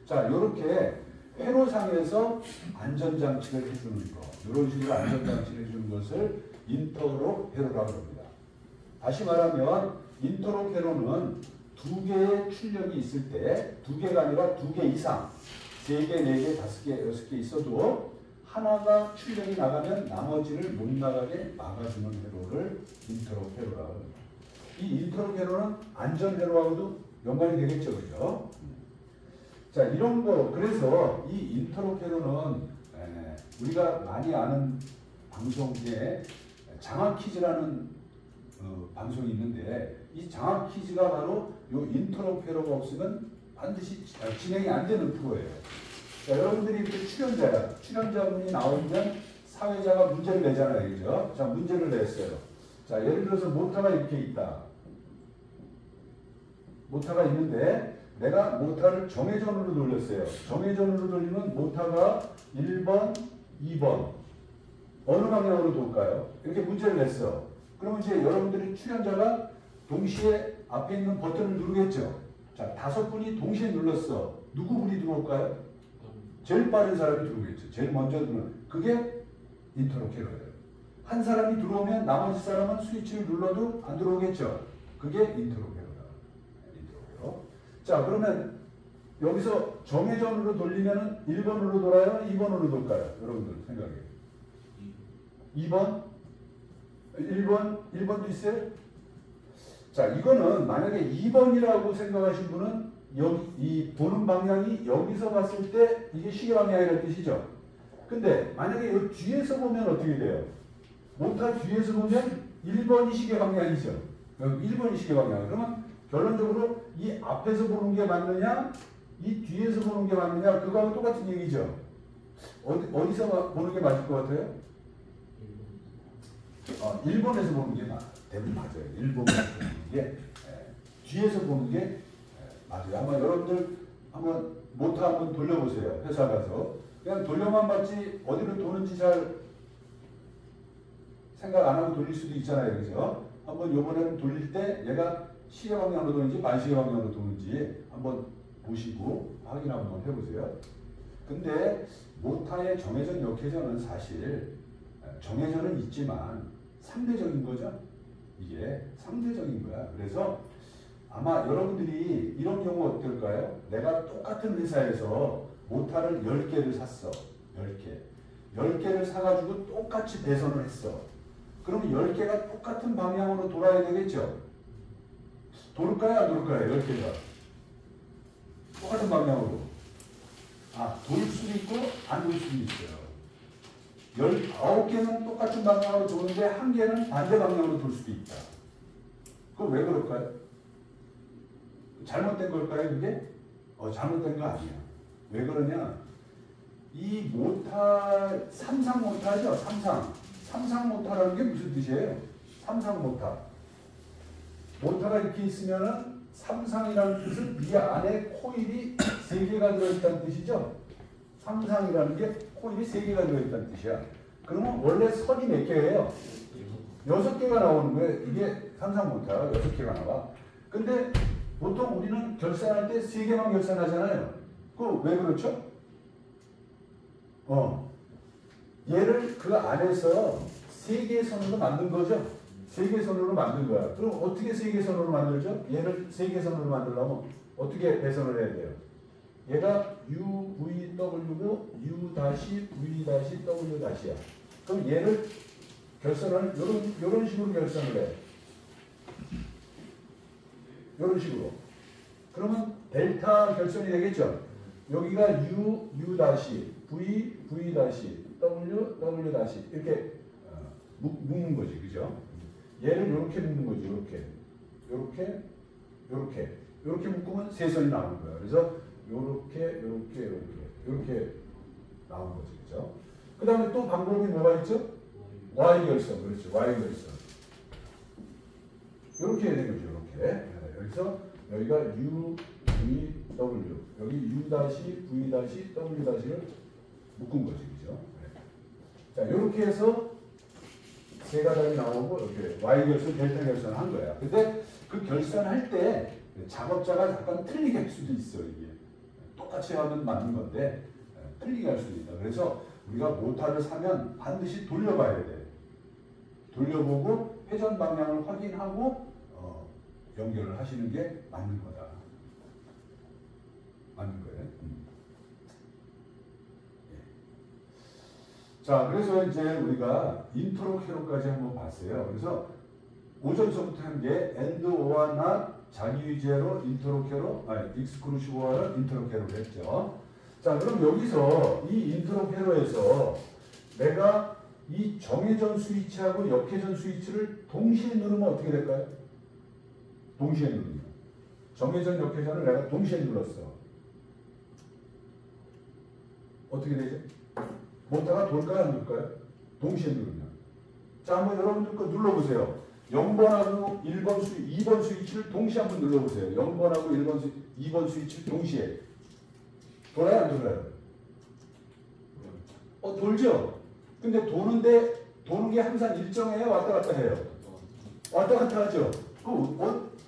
자, 이렇게 회로상에서 안전장치를 해주는 거, 이런 식으로 안전장치를 해주는 것을 인터로 회로라고 합니다. 다시 말하면 인터로 회로는 두 개의 출력이 있을 때, 두 개가 아니라 두 개 이상, 3개, 4개, 5개, 6개 있어도 하나가 출력이 나가면 나머지를 못 나가게 막아주는 회로를 인터로 회로라고 합니다. 이 인터로 회로는 안전 회로하고도 연관이 되겠죠, 그죠? 자, 이런 거, 그래서 이 인터로 회로는 우리가 많이 아는 방송 중에 장학 퀴즈라는 방송이 있는데, 이 장학 퀴즈가 바로 이 인터로 회로가 없으면 반드시 진행이 안 되는 프로예요. 자, 여러분들이 이렇게 출연자분이 나오면 사회자가 문제를 내잖아요, 그죠? 자, 문제를 냈어요. 자, 예를 들어서 모타가 이렇게 있다. 모타가 있는데 내가 모타를 정회전으로 돌렸어요. 정회전으로 돌리면 모타가 1번, 2번 어느 방향으로 돌까요? 이렇게 문제를 냈어. 그러면 이제 여러분들이 출연자가 동시에 앞에 있는 버튼을 누르겠죠. 자, 5분이 동시에 눌렀어. 누구 분이 들어올까요? 제일 빠른 사람이 들어오겠죠. 제일 먼저 들어오는. 그게 인터로 회로예요. 한 사람이 들어오면 나머지 사람은 스위치를 눌러도 안 들어오겠죠. 그게 인터로 회로다. 인터로 회로. 자, 그러면 여기서 정회전으로 돌리면 1번으로 돌아요? 2번으로 돌까요? 여러분들 생각해. 2번? 1번도 있어요? 자, 이거는 만약에 2번이라고 생각하신 분은 여기 이 보는 방향이 여기서 봤을 때 이게 시계 방향이라는 뜻이죠. 근데 만약에 여기 뒤에서 보면 어떻게 돼요? 모타 뒤에서 보면 1번이 시계 방향이죠. 1번이 시계 방향. 그러면 결론적으로 이 앞에서 보는 게 맞느냐, 이 뒤에서 보는 게 맞느냐, 그거하고 똑같은 얘기죠. 어디서 보는 게 맞을 것 같아요? 1번에서 보는 게 대부분 맞아요. 1번에서 보는 게 뒤에서 보는 게 맞아요. 아마 여러분들 한번 모타 한번 돌려보세요. 회사 가서 그냥 돌려만 봤지 어디로 도는지 잘 생각 안 하고 돌릴 수도 있잖아요. 그죠? 한번 요번에는 돌릴 때 얘가 시계 방향으로 도는지 반시계 방향으로 도는지 한번 보시고 확인 한번 해보세요. 근데 모타의 정회전, 역회전은 사실 정회전은 있지만 상대적인 거죠. 이게 상대적인 거야. 그래서 아마 여러분들이 이런 경우 어떨까요? 내가 똑같은 회사에서 모타를 10개를 샀어. 10개를 사가지고 똑같이 배선을 했어. 그러면 10개가 똑같은 방향으로 돌아야 되겠죠? 돌까요? 안 돌까요? 10개가. 똑같은 방향으로. 돌 수도 있고 안 돌 수도 있어요. 19개는 똑같은 방향으로 도는데 1개는 반대 방향으로 돌 수도 있다. 그거 왜 그럴까요? 잘못된 걸까요, 그게? 잘못된 거 아니야. 왜 그러냐? 이 모타, 삼상 모타죠? 삼상 모타라는 게 무슨 뜻이에요? 삼상 모타. 모타가 이렇게 있으면은 삼상이라는 뜻은 이 안에 코일이 3개가 들어있다는 뜻이죠? 삼상이라는 게 코일이 3개가 들어있다는 뜻이야. 그러면 원래 선이 몇 개예요? 6개가 나오는 거예요. 이게 삼상 모타가 6개가 나와. 근데 보통 우리는 결산할 때 3개만 결산하잖아요. 그거 왜 그렇죠? 얘를 그 안에서 3개의 선으로 만든 거죠. 3개의 선으로 만든 거야. 그럼 어떻게 3개의 선으로 만들죠? 얘를 3개의 선으로 만들려면 어떻게 배선을 해야 돼요? 얘가 UVW고 U-V-W-야. 그럼 얘를 결선을 요런 식으로 결선을 해. 요런 식으로. 그러면 델타 결선이 되겠죠? 여기가 U, U-V, V-W, W- 이렇게 묶는 거지. 그죠? 얘를 이렇게 묶는 거지. 이렇게 묶으면 3선이 나오는 거예요. 그래서 이렇게 나오는 거지. 그죠? 그 다음에 또 방법이 뭐가 있죠? Y 결선. 그렇죠. Y 결선. 이렇게 되는 거죠. 이렇게. 여기서 여기가 U, V, W. 여기 U-V, W-를 묶은 거지. 그죠? 자, 이렇게 해서 세 가닥이 나오고 이렇게 Y 결선, 델타 결선 한 거야. 근데 그 결선할 때 작업자가 약간 틀리게 할 수도 있어. 이게 똑같이 하면 맞는 건데 틀리게 할 수도 있다. 그래서 우리가 모터를 사면 반드시 돌려봐야 돼. 돌려보고 회전 방향을 확인하고 연결을 하시는 게 맞는 거다. 맞는 거예요. 예. 자, 그래서 이제 우리가 인트로 캐로까지 한번 봤어요. 그래서 오전서부터 한 게 and or not 자기유제로 인트로 캐로, 익스크루시브 or를 인트로 캐로로 했죠. 자, 그럼 여기서 이 인트로 캐로에서 내가 이 정회전 스위치하고 역회전 스위치를 동시에 누르면 어떻게 될까요? 동시에 누르면. 정회전, 역회전을 내가 동시에 눌렀어. 어떻게 되죠? 모터가 돌까요? 안 돌까요? 동시에 누르면. 자, 한번 여러분들 거 눌러보세요. 0번하고 2번 스위치를 동시에 한번 눌러보세요. 0번하고 2번 스위치를 동시에. 돌아요? 안 돌아요? 돌죠? 근데 도는 게 항상 일정해요? 왔다 갔다 해요? 왔다 갔다 하죠?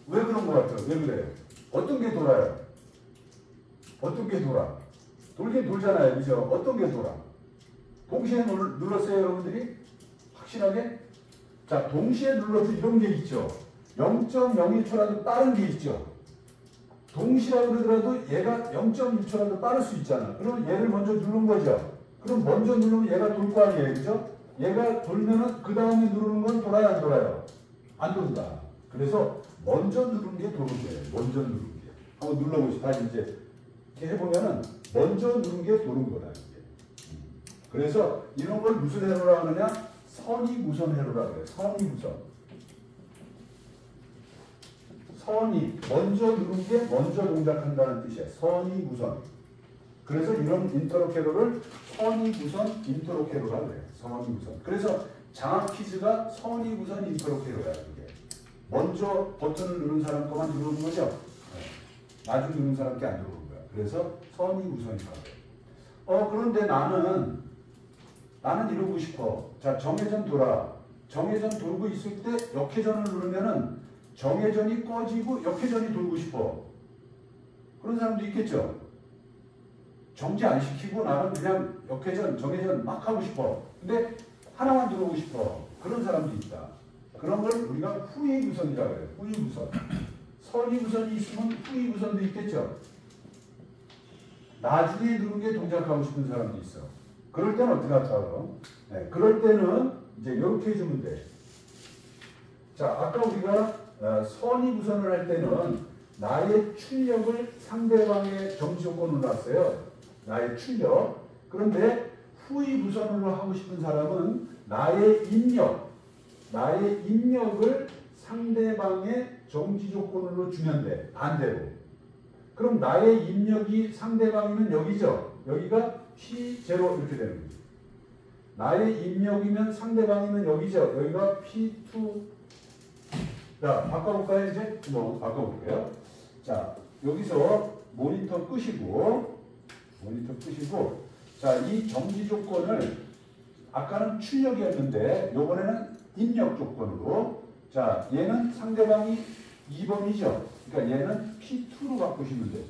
왜 그런 것 같아요? 왜 그래요? 어떤 게 돌아요? 어떤 게 돌아? 돌긴 돌잖아요. 그죠? 어떤 게 돌아? 동시에 눌렀어요, 여러분들이? 확실하게? 자, 동시에 눌러도 이런 게 있죠. 0.01초라도 빠른 게 있죠. 동시라고 그러더라도 얘가 0.1초라도 빠를 수 있잖아. 그럼 얘를 먼저 누른 거죠. 그럼 먼저 누르면 얘가 돌 거 아니에요. 그죠? 얘가 돌면은 그 다음에 누르는 건 돌아요, 안 돌아요? 안 돈다. 그래서 먼저 누르는 게 도는 거예요. 먼저 누르는 게. 한번 눌러보시죠. 다시 이제 이렇게 해보면은 먼저 누르는 게 도는 거다. 이게. 그래서 이런 걸 무슨 회로라고 하느냐? 선의무선 회로라고 해요. 선의무선. 선의. 먼저 누른 게 먼저 동작한다는 뜻이에요. 선의무선. 그래서 이런 인터로 캐로를 선의무선 인터로 캐로라고 해요. 선의무선. 그래서 장학 퀴즈가 선의무선 인터로 캐로야. 이게. 먼저 버튼을 누른 사람 거만 누르는 거죠. 네. 나중에 누른 사람께 안 누르는 거야. 그래서 선의무선이라고 해요. 그런데 나는 이러고 싶어. 자, 정회전 돌아. 정회전 돌고 있을 때 역회전을 누르면은 정회전이 꺼지고 역회전이 돌고 싶어. 그런 사람도 있겠죠. 정지 안 시키고 나는 그냥 역회전, 정회전 막 하고 싶어. 근데 하나만 들어오고 싶어. 그런 사람도 있다. 그런 걸 우리가 후위무선이라고 해요. 후위무선. 선위무선이 있으면 후위무선도 있겠죠. 나중에 누른 게 동작하고 싶은 사람도 있어. 그럴 때는 어떻게 할까요? 네, 그럴 때는 이제 이렇게 해주면 돼. 자, 아까 우리가 선위무선을 할 때는 나의 출력을 상대방의 정지 조건으로 놨어요. 나의 출력. 그런데 후위무선으로 하고 싶은 사람은 나의 입력을 상대방의 정지 조건으로 주면 돼. 반대로. 그럼 나의 입력이 상대방이면 여기죠. 여기가 P0 이렇게 되는 거예요. 나의 입력이면 상대방이면 여기죠. 여기가 P2. 자, 바꿔볼까요? 이제 바꿔볼게요. 자, 여기서 모니터 끄시고 자, 이 정지 조건을 아까는 출력이었는데 요번에는 입력 조건으로 자, 얘는 상대방이 2번이죠. 그러니까 얘는 P2로 바꾸시면 돼요.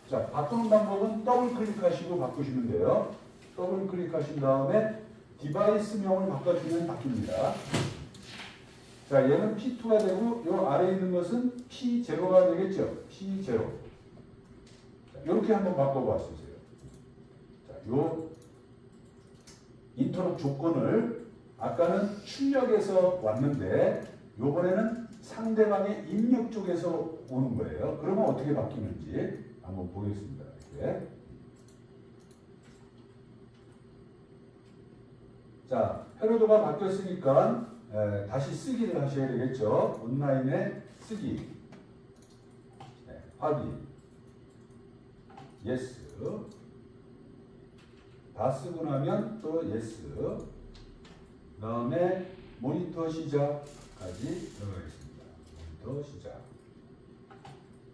자, 바꾸는 방법은 더블 클릭하시고 바꾸시면 돼요. 더블 클릭하신 다음에 디바이스명을 바꿔주면 바뀝니다. 자, 얘는 P2가 되고 요 아래에 있는 것은 P0가 되겠죠. P0. 자, 이렇게 한번 바꿔보았어요. 자, 요 인터럽 조건을 아까는 출력에서 왔는데 요번에는 상대방의 입력 쪽에서 오는 거예요. 그러면 어떻게 바뀌는지 한번 보겠습니다. 이렇게. 자, 회로도가 바뀌었으니까 다시 쓰기를 하셔야 되겠죠. 온라인에 쓰기. 네, 확인. 예스. 다 쓰고 나면 또 예스. 그 다음에 모니터 시작까지 들어가겠습니다. 모니터 시작.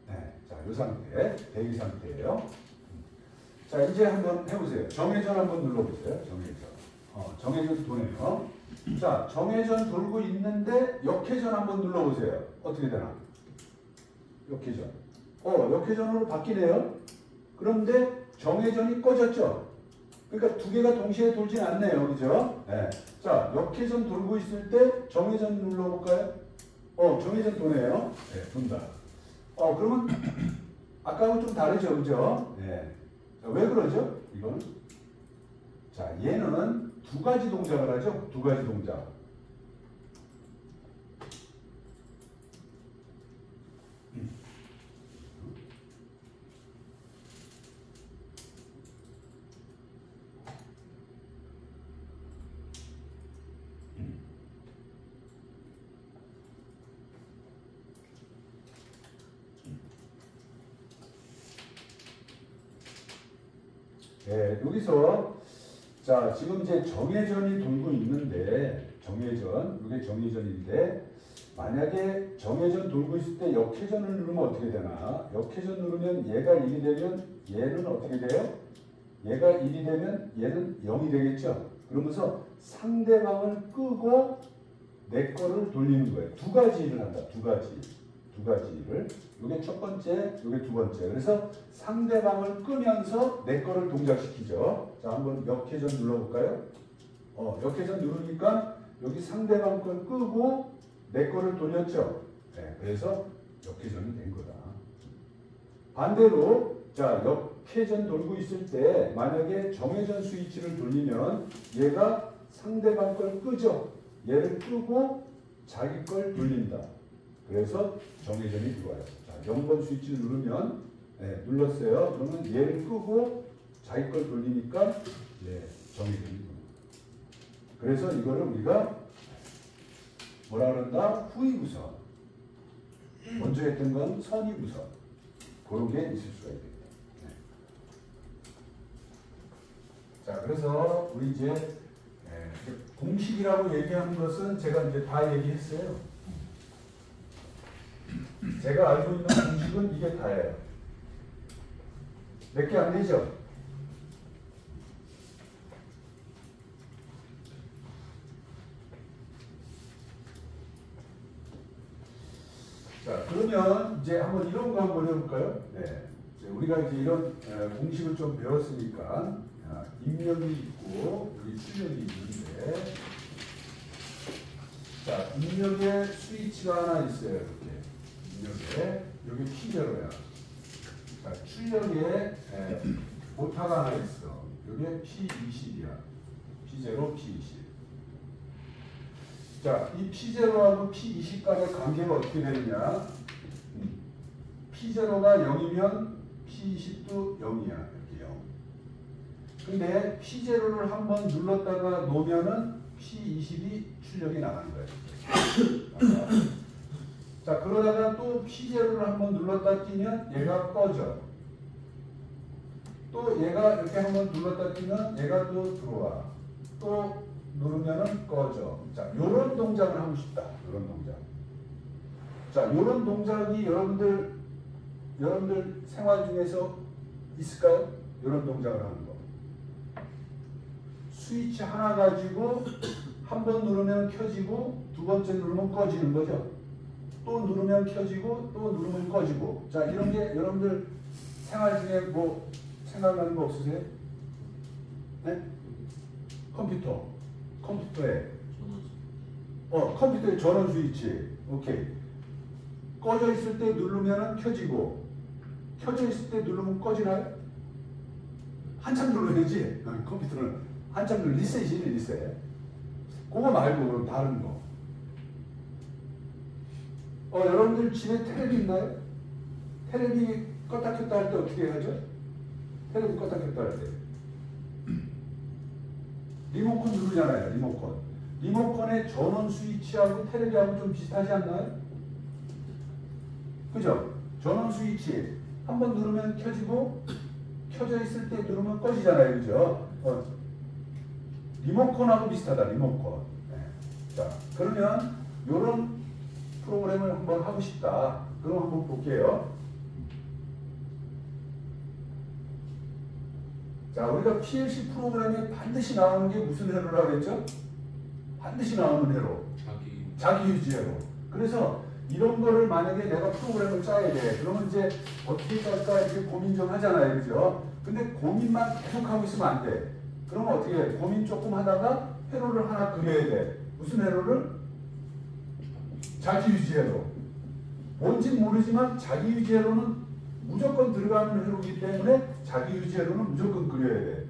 네, 자, 이 상태, 대기 상태예요. 자, 이제 한번 해보세요. 정회전 한번 눌러보세요. 정회전. 정회전 도네요. 자, 정회전 돌고 있는데 역회전 한번 눌러보세요. 어떻게 되나? 역회전. 역회전으로 바뀌네요. 그런데 정회전이 꺼졌죠? 그러니까 두 개가 동시에 돌진 않네요. 그죠? 네. 자, 역회전 돌고 있을 때 정회전 눌러볼까요? 정회전 도네요. 네, 돈다. 그러면 아까하고 좀 다르죠. 그죠? 네. 자, 왜 그러죠? 이거는? 자, 얘는 두 가지 동작을 하죠. 두 가지 동작. 네, 여기서 자, 지금 이제 정회전이 돌고 있는데 정회전, 이게 정회전인데 만약에 정회전 돌고 있을 때 역회전을 누르면 어떻게 되나? 역회전 누르면 얘가 1이 되면 얘는 어떻게 돼요? 얘가 1이 되면 얘는 0이 되겠죠? 그러면서 상대방을 끄고 내 거를 돌리는 거예요. 두 가지 일을 한다. 두 가지 일을. 이게 첫 번째, 이게 두 번째. 그래서 상대방을 끄면서 내 거를 동작시키죠. 자, 한번 역회전 눌러볼까요? 역회전 누르니까 여기 상대방 걸 끄고 내 거를 돌렸죠. 네, 그래서 역회전이 된 거다. 반대로 자, 역회전 돌고 있을 때 만약에 정회전 스위치를 돌리면 얘가 상대방 걸 끄죠. 얘를 끄고 자기 걸 돌린다. 그래서 정회전이 들어와요. 자, 0번 스위치를 누르면 눌렀어요. 그러면 얘를 끄고 자기 걸 돌리니까 정회전이 들어와요. 그래서 이거를 우리가 뭐라 그런다? 후위구선. 먼저 했던 건 선위구선. 그런 게 있을 수가 있겠다. 자, 그래서 우리 이제 공식이라고 얘기하는 것은 제가 이제 다 얘기했어요. 제가 알고 있는 공식은 이게 다예요. 몇 개 안 되죠? 자, 그러면 이제 한번 이런 거 한번 해볼까요? 네. 우리가 이제 이런 공식을 좀 배웠으니까 입력이 있고 여기 출력이 있는데, 자, 입력에 스위치가 하나 있어요. 이렇게 입력에 여기 P0야. 자, 출력에 모타가 하나 있어. 여기에 P20이야. P0, P20. 자, 이 P0하고 P20 간의 관계가 어떻게 되느냐? P0가 0이면 P20도 0이야. 이렇게 0. 근데 P0를 한번 눌렀다가 놓으면은 P20이 출력이 나가는 거예요. 자, 그러다가 또 P0를 한번 눌렀다 끼면 얘가 꺼져. 또 얘가 이렇게 한번 눌렀다 끼면 얘가 또 들어와. 또 누르면은 꺼져. 자, 요런 동작을 하고 싶다. 요런 동작. 자, 요런 동작이 여러분들 생활 중에서 있을까요? 요런 동작을 하는 거. 스위치 하나 가지고 한 번 누르면 켜지고 두 번째 누르면 꺼지는 거죠. 또 누르면 켜지고 또 누르면 꺼지고. 자, 이런 게 여러분들 생활 중에 뭐 생각나는 거 없으세요? 네? 컴퓨터에 컴퓨터에 전원 스위치. 오케이. 꺼져 있을 때 누르면 켜지고 켜져 있을 때 누르면 꺼지나요? 한참 눌러야지. 컴퓨터는 한참 눌러. 리셋이지, 리셋. 그거 말고 그럼 다른 거. 여러분들 집에 텔레비 있나요? 텔레비 껐다 켰다 할 때 어떻게 하죠? 텔레비 껐다 켰다 할 때 리모컨 누르잖아요. 리모컨. 리모컨의 전원 스위치하고 텔레비하고 좀 비슷하지 않나요? 그죠? 전원 스위치 한 번 누르면 켜지고 켜져 있을 때 누르면 꺼지잖아요. 그죠? 리모컨하고 비슷하다. 리모컨. 네. 자, 그러면 이런 프로그램을 한번 하고 싶다. 그럼 한번 볼게요. 자, 우리가 PLC 프로그램에 반드시 나오는 게 무슨 회로라고 했죠? 반드시 나오는 회로. 자기 유지회로. 그래서 이런 거를 만약에 내가 프로그램을 짜야 돼. 그러면 이제 어떻게 짤까 이렇게 고민 좀 하잖아요. 그죠? 근데 고민만 계속하고 있으면 안 돼. 그러면 어떻게 해? 고민 조금 하다가 회로를 하나 그려야 돼. 무슨 회로를? 자기 유지회로. 뭔진 모르지만 자기 유지회로는 무조건 들어가는 회로이기 때문에 자기 유지회로는 무조건 그려야 돼.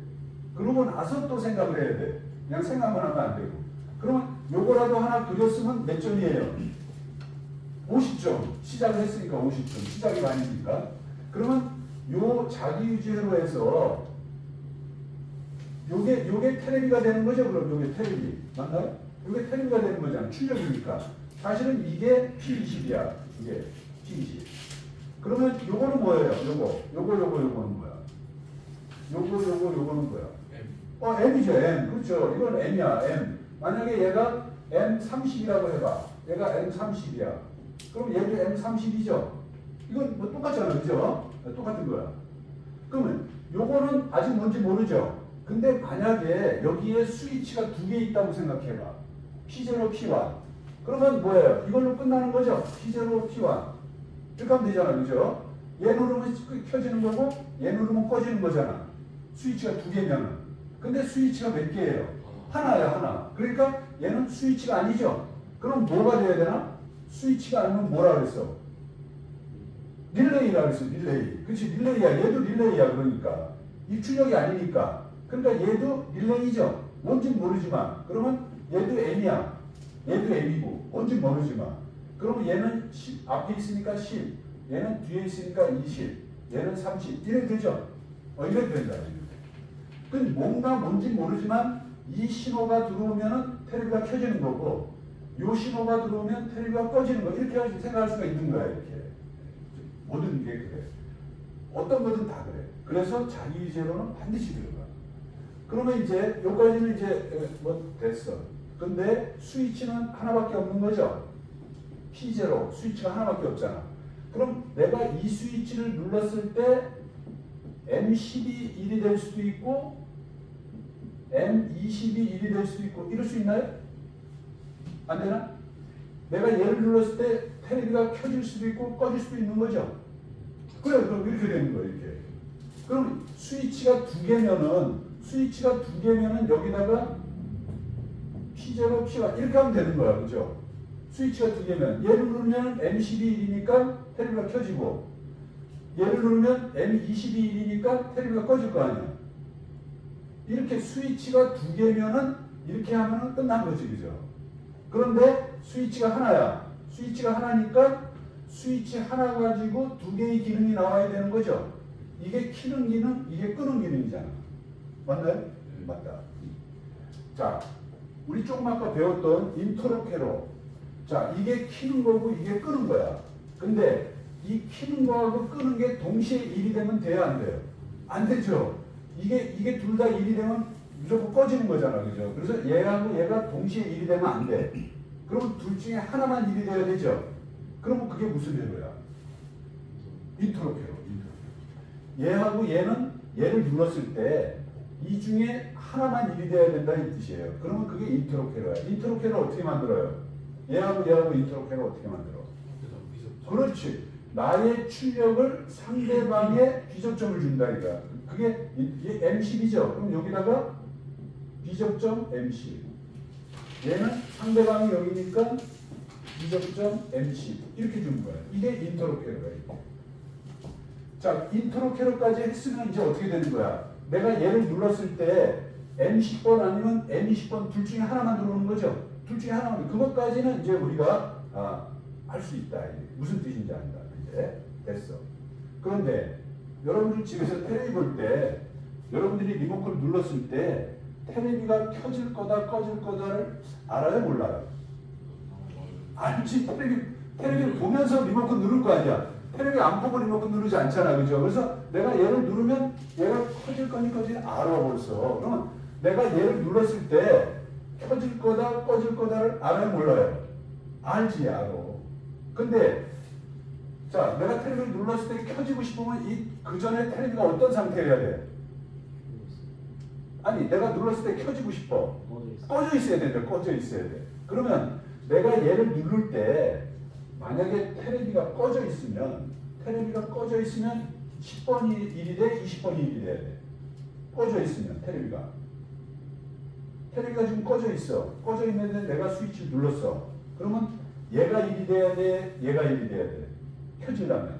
그러고 나서 또 생각을 해야 돼. 그냥 생각만 하면 안 되고. 그러면 요거라도 하나 그렸으면 몇 점이에요? 50점. 시작을 했으니까 50점. 시작이 많으니까. 그러면 요 자기 유지회로 해서 요게 테레비가 되는 거죠? 그럼 요게 테레비. 맞나요? 요게 테레비가 되는 거잖아. 출력이니까. 사실은 이게 P20이야. 이게 P20. 그러면 요거는 뭐예요? 요거는 뭐야? 요거는 뭐야? M이죠, M. 그렇죠. 이건 M이야, M. 만약에 얘가 M30이라고 해봐. 얘가 M30이야. 그럼 얘도 M30이죠. 이건 뭐 똑같잖아, 그죠? 똑같은 거야. 그러면 요거는 아직 뭔지 모르죠. 근데 만약에 여기에 스위치가 두 개 있다고 생각해봐. P0, P1. 그러면 뭐예요? 이걸로 끝나는 거죠? P0, P1. 이렇게 하면 되잖아, 그죠? 얘 누르면 켜지는 거고, 얘 누르면 꺼지는 거잖아. 스위치가 두 개면은. 근데 스위치가 몇 개예요? 하나야, 하나. 그러니까 얘는 스위치가 아니죠? 그럼 뭐가 돼야 되나? 스위치가 아니면 뭐라 그랬어? 릴레이라 그랬어, 릴레이. 그렇지, 릴레이야. 얘도 릴레이야, 그러니까. 입출력이 아니니까. 그러니까 얘도 릴레이죠. 뭔진 모르지만. 그러면 얘도 M이야. 얘도 M이고. 뭔진 모르지만. 그러면 얘는 10, 앞에 있으니까 10. 얘는 뒤에 있으니까 20. 얘는 30. 이래 되죠? 이래 된다. 그럼 뭔지 모르지만 이 신호가 들어오면은 테레비가 켜지는 거고, 요 신호가 들어오면 테레비가 꺼지는 거. 이렇게 생각할 수가 있는 거야, 이렇게. 모든 게 그래. 어떤 거든 다 그래. 그래서 자기 유지로는 반드시 들어가. 그러면 이제 여기까지는 이제 뭐 됐어. 근데 스위치는 하나밖에 없는 거죠. P0 스위치가 하나밖에 없잖아. 그럼 내가 이 스위치를 눌렀을 때 M12 1이 될 수도 있고 M22 1이 될 수도 있고 이럴 수 있나요? 안 되나? 내가 얘를 눌렀을 때 테레비가 켜질 수도 있고 꺼질 수도 있는 거죠. 그래, 그럼 이렇게 되는 거예요, 이렇게. 그럼 스위치가 두 개면은 여기다가 P0, P1 이렇게 하면 되는 거야, 그죠? 스위치가 두 개면 얘를 누르면 M12 1이니까 테레비가 켜지고 얘를 누르면 M22 1이니까 테레비가 꺼질 거 아니야. 이렇게 스위치가 두 개면은 이렇게 하면은 끝난 거지, 그죠? 그런데 스위치가 하나야. 스위치가 하나니까 스위치 하나 가지고 두 개의 기능이 나와야 되는 거죠. 이게 켜는 기능, 이게 끄는 기능이잖아. 맞나요? 맞다. 자, 우리 조금 아까 배웠던 인터로케로. 자, 이게 켜는 거고 이게 끄는 거야. 근데 이 켜는 거하고 끄는 게 동시에 일이 되면 돼요, 안 돼요? 안 되죠. 이게 둘 다 일이 되면 무조건 꺼지는 거잖아, 그죠? 그래서 얘하고 얘가 동시에 일이 되면 안 돼. 그럼 둘 중에 하나만 일이 돼야 되죠. 그러면 그게 무슨 회로야? 인터로케로. 얘하고 얘는 얘를 눌렀을 때 이 중에 하나만 일이 돼야 된다 이 뜻이에요. 그러면 그게 인터로케로야. 인터로케로 어떻게 만들어요? 얘하고 인터로케로 어떻게 만들어? 그렇지. 나의 출력을 상대방의 비접점을 준다니까. 그게 M10이죠. 그럼 여기다가 비접점 M10. 얘는 상대방이 여기니까 비접점 M10. 이렇게 주는 거야. 이게 인터로케로야. 자, 인터로케로까지 했으면 이제 어떻게 되는 거야? 내가 얘를 눌렀을 때 M10번 아니면 M20번 둘 중에 하나만 들어오는 거죠. 둘 중에 하나만. 그것까지는 이제 우리가 할 수 있다. 무슨 뜻인지 안다. 이제 됐어. 그런데 여러분들 집에서 텔레비 볼 때 여러분들이 리모컨을 눌렀을 때 텔레비가 켜질 거다 꺼질 거다를 알아요? 몰라요? 알지. 텔레비를 보면서 리모컨 누를 거 아니야. 텔레비 안 보고 리모컨 누르지 않잖아, 그죠? 그래서 내가 얘를 누르면 얘가 켜질 거니 꺼지니 알아 벌써. 그러면 내가 얘를 눌렀을 때 켜질 거다 꺼질 거다를 알아요? 몰라요? 알지, 알아. 근데 자, 내가 텔레비를 눌렀을 때 켜지고 싶으면 그 전에 텔레비가 어떤 상태여야 돼? 아니 내가 눌렀을 때 켜지고 싶어. 꺼져 있어야 된다. 꺼져 있어야 돼. 그러면 내가 얘를 누를 때 만약에 테레비가 꺼져 있으면 10번이 1이 돼? 20번이 1이 돼야 돼. 꺼져 있으면 테레비가 지금 꺼져 있어. 꺼져 있는데 내가 스위치를 눌렀어. 그러면 얘가 1이 돼야 돼? 얘가 1이 돼야 돼? 켜지려면.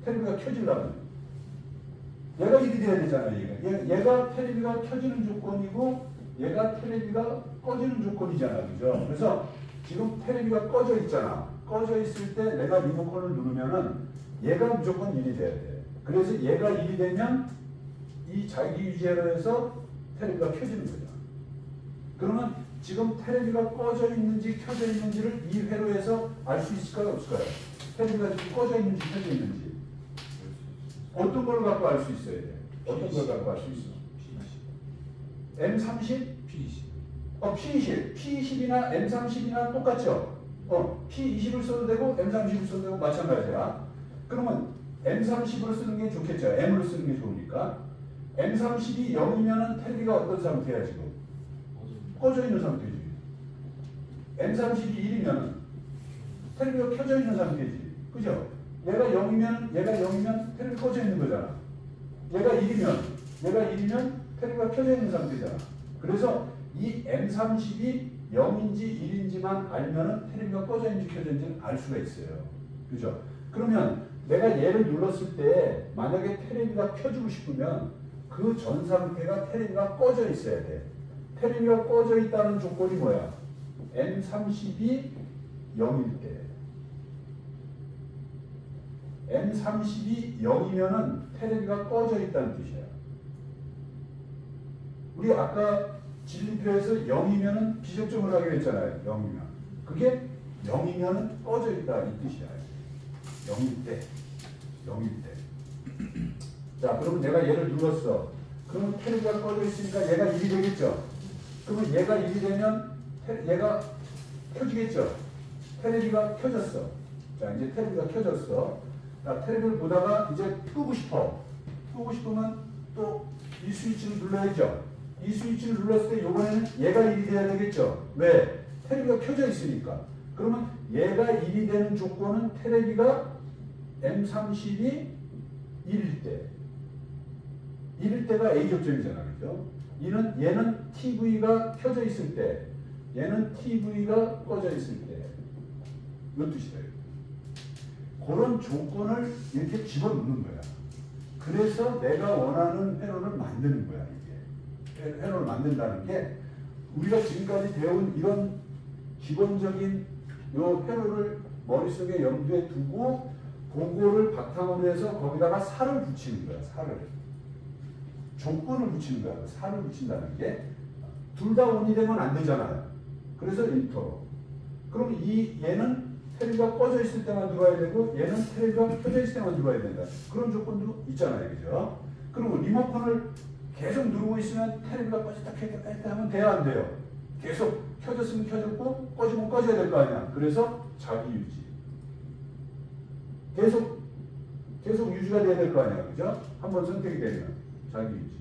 테레비가 켜지려면. 얘가 1이 돼야 되잖아요. 얘가 테레비가 켜지는 조건이고 얘가 테레비가 꺼지는 조건이잖아. 그죠? 그래서 지금 테레비가 꺼져 있잖아. 꺼져 있을 때 내가 리모컨을 누르면은 얘가 무조건 1이 돼야 돼. 그래서 얘가 1이 되면 이 자기 유지회로에서 테레비가 켜지는 거죠. 그러면 지금 테레비가 꺼져 있는지 켜져 있는지를 이 회로에서 알 수 있을까요? 없을까요? 테레비가 지금 꺼져 있는지 켜져 있는지. 어떤 걸 갖고 알 수 있어야 돼? 어떤 걸 갖고 알 수 있어? M30? P20. P20이나 M30이나 똑같죠? P20을 써도 되고 M30을 써도 되고 마찬가지야. 그러면 M30으로 쓰는 게 좋겠죠. M으로 쓰는 게 좋으니까. M30이 0이면 테레비가 어떤 상태야 지금? 꺼져 있는 상태지. M30이 1이면 테레비가 켜져 있는 상태지. 그죠? 얘가 0이면 테레비가 꺼져 있는 거잖아. 얘가 1이면 테레비가 켜져 있는 상태잖아. 그래서 이 M30이 0인지 1인지만 알면은 테레비가 꺼져 있는지 켜져 있는지는 알 수가 있어요. 그죠? 그러면 내가 얘를 눌렀을 때 만약에 테레비가 켜지고 싶으면 그 전 상태가 테레비가 꺼져 있어야 돼. 테레비가 꺼져 있다는 조건이 뭐야? M30이 0일 때. M30이 0이면은 테레비가 꺼져 있다는 뜻이야. 우리 아까 진리표에서 0이면은 비접점을 하기로 했잖아요. 0이면. 그게 0이면은 꺼져 있다 이 뜻이야. 0일 때. 자, 그러면 내가 얘를 눌렀어. 그러면 테레비가 꺼져 있으니까 얘가 1이 되겠죠. 그러면 얘가 1이 되면 얘가 켜지겠죠. 테레비가 켜졌어. 자, 이제 테레비가 켜졌어. 자, 테레비를 보다가 이제 끄고 싶어. 끄고 싶으면 또 이 스위치를 눌러야죠. 이 스위치를 눌렀을 때 이번에는 얘가 1이 돼야 되겠죠. 왜? 테레비가 켜져 있으니까. 그러면 얘가 1이 되는 조건은 테레비가 M30이 1일 때. 1일 때가 A 접점이잖아. 그죠? 얘는 TV가 켜져 있을 때, 얘는 TV가 꺼져 있을 때. 이런 뜻이다. 그런 조건을 이렇게 집어넣는 거야. 그래서 내가 원하는 회로를 만드는 거야. 이게. 회로를 만든다는 게 우리가 지금까지 배운 이런 기본적인 요 회로를 머릿속에 염두에 두고 그거를 바탕으로 해서 거기다가 살을 붙이는 거야. 살을. 조건을 붙이는 거야. 살을 붙인다는 게 둘 다 온이 되면 안 되잖아요. 그래서 인터로. 그럼 얘는 테레비가 꺼져 있을 때만 들어와야 되고 얘는 테레비가 켜져 있을 때만 들어와야 된다. 그런 조건도 있잖아요. 그죠? 그리고 리모컨을 계속 누르고 있으면 테레비가 꺼졌다 켰다 하면 돼야 안 돼요? 계속 켜졌으면 켜졌고 꺼지면 꺼져야 될 거 아니야. 그래서 자기 유지. 계속 유지가 돼야 될 거 아니야. 그죠? 한번 선택이 되면 자기 유지.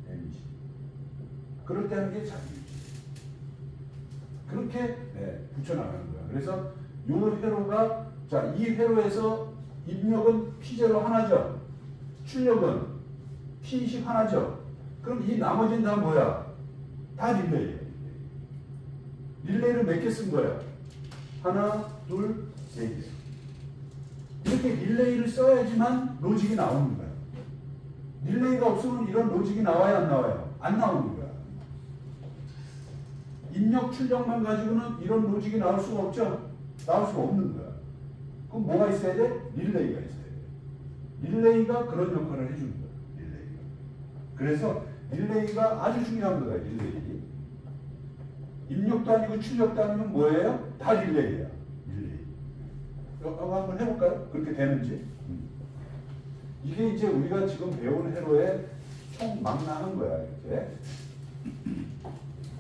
MG. 그럴 때 하는 게 자기 유지. 그렇게 붙여나가는 거야. 그래서 이 회로가, 자, 이 회로에서 입력은 P0 하나죠. 출력은 P20 하나죠. 그럼 이 나머지는 다 뭐야? 다 릴레이예요. 릴레이를 몇 개 쓴 거야? 하나, 둘, 네 개. 이렇게 릴레이를 써야지만 로직이 나오는 거야. 릴레이가 없으면 이런 로직이 나와야 안 나와요? 안 나오는 거야. 입력 출력만 가지고는 이런 로직이 나올 수가 없죠? 나올 수가 없는 거야. 그럼 뭐가 있어야 돼? 릴레이가 있어야 돼. 릴레이가 그런 역할을 해주는 거야. 릴레이가. 그래서 릴레이가 아주 중요한 거다. 릴레이. 입력도 아니고 출력도 아니면 뭐예요? 다 릴레이야. 릴레이. 이거 한번 해볼까요? 그렇게 되는지. 이게 이제 우리가 지금 배운 회로의 총망라한 거야. 이렇게.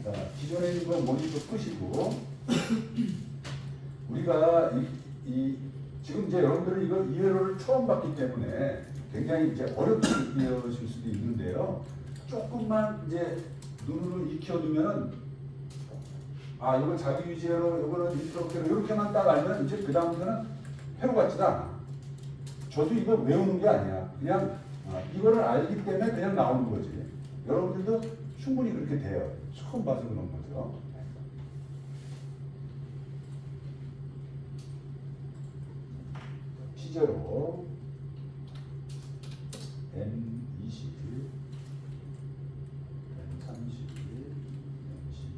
자, 기존에 있는 거 모니터 끄시고 우리가 지금 이제 여러분들은 이 회로를 처음 봤기 때문에 굉장히 이제 어렵게 느끼실 수도 있는데요. 조금만 이제 눈으로 익혀두면은 이거 자기 유지회로, 이거는 인트로케로 이렇게만 딱 알면 이제 그 다음부터는 회로 같지도 않아. 저도 이거 외우는 게 아니야. 그냥 이거를 알기 때문에 그냥 나오는 거지. 여러분들도 충분히 그렇게 돼요. 처음 봐서 그런 거죠. 시제로 N20, N30, N10.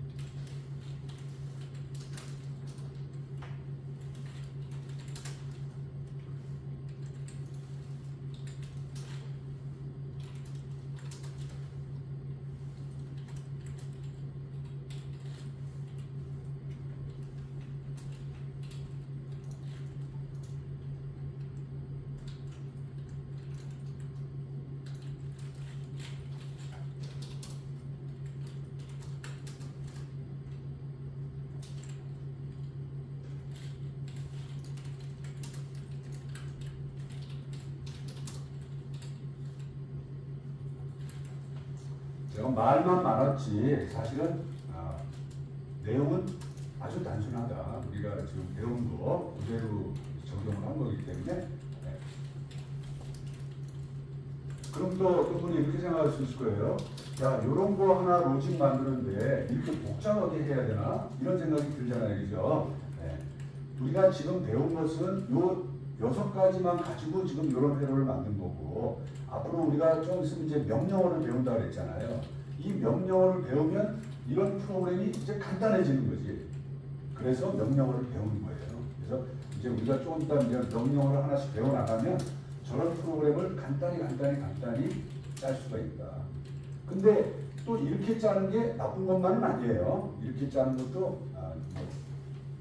제가 말만 많았지 사실은 내용은 아주 단순하다. 우리가 지금 배운 거 그대로 적용을 한 거기 때문에. 네. 그럼 또 어떤 분이 이렇게 생각할 수 있을 거예요. 야, 요런 거 하나 로직 만드는데 이렇게 복잡하게 해야 되나? 이런 생각이 들잖아요. 그죠? 네. 우리가 지금 배운 것은 요 6가지만 가지고 지금 이런 회로를 만든 거고, 앞으로 우리가 좀 있으면 이제 명령어를 배운다 그랬잖아요. 이 명령어를 배우면 이런 프로그램이 이제 간단해지는 거지. 그래서 명령어를 배우는 거예요. 그래서 이제 우리가 조금 이따 이제 명령어를 하나씩 배워나가면 저런 프로그램을 간단히 짤 수가 있다. 근데 또 이렇게 짜는 게 나쁜 것만은 아니에요. 이렇게 짜는 것도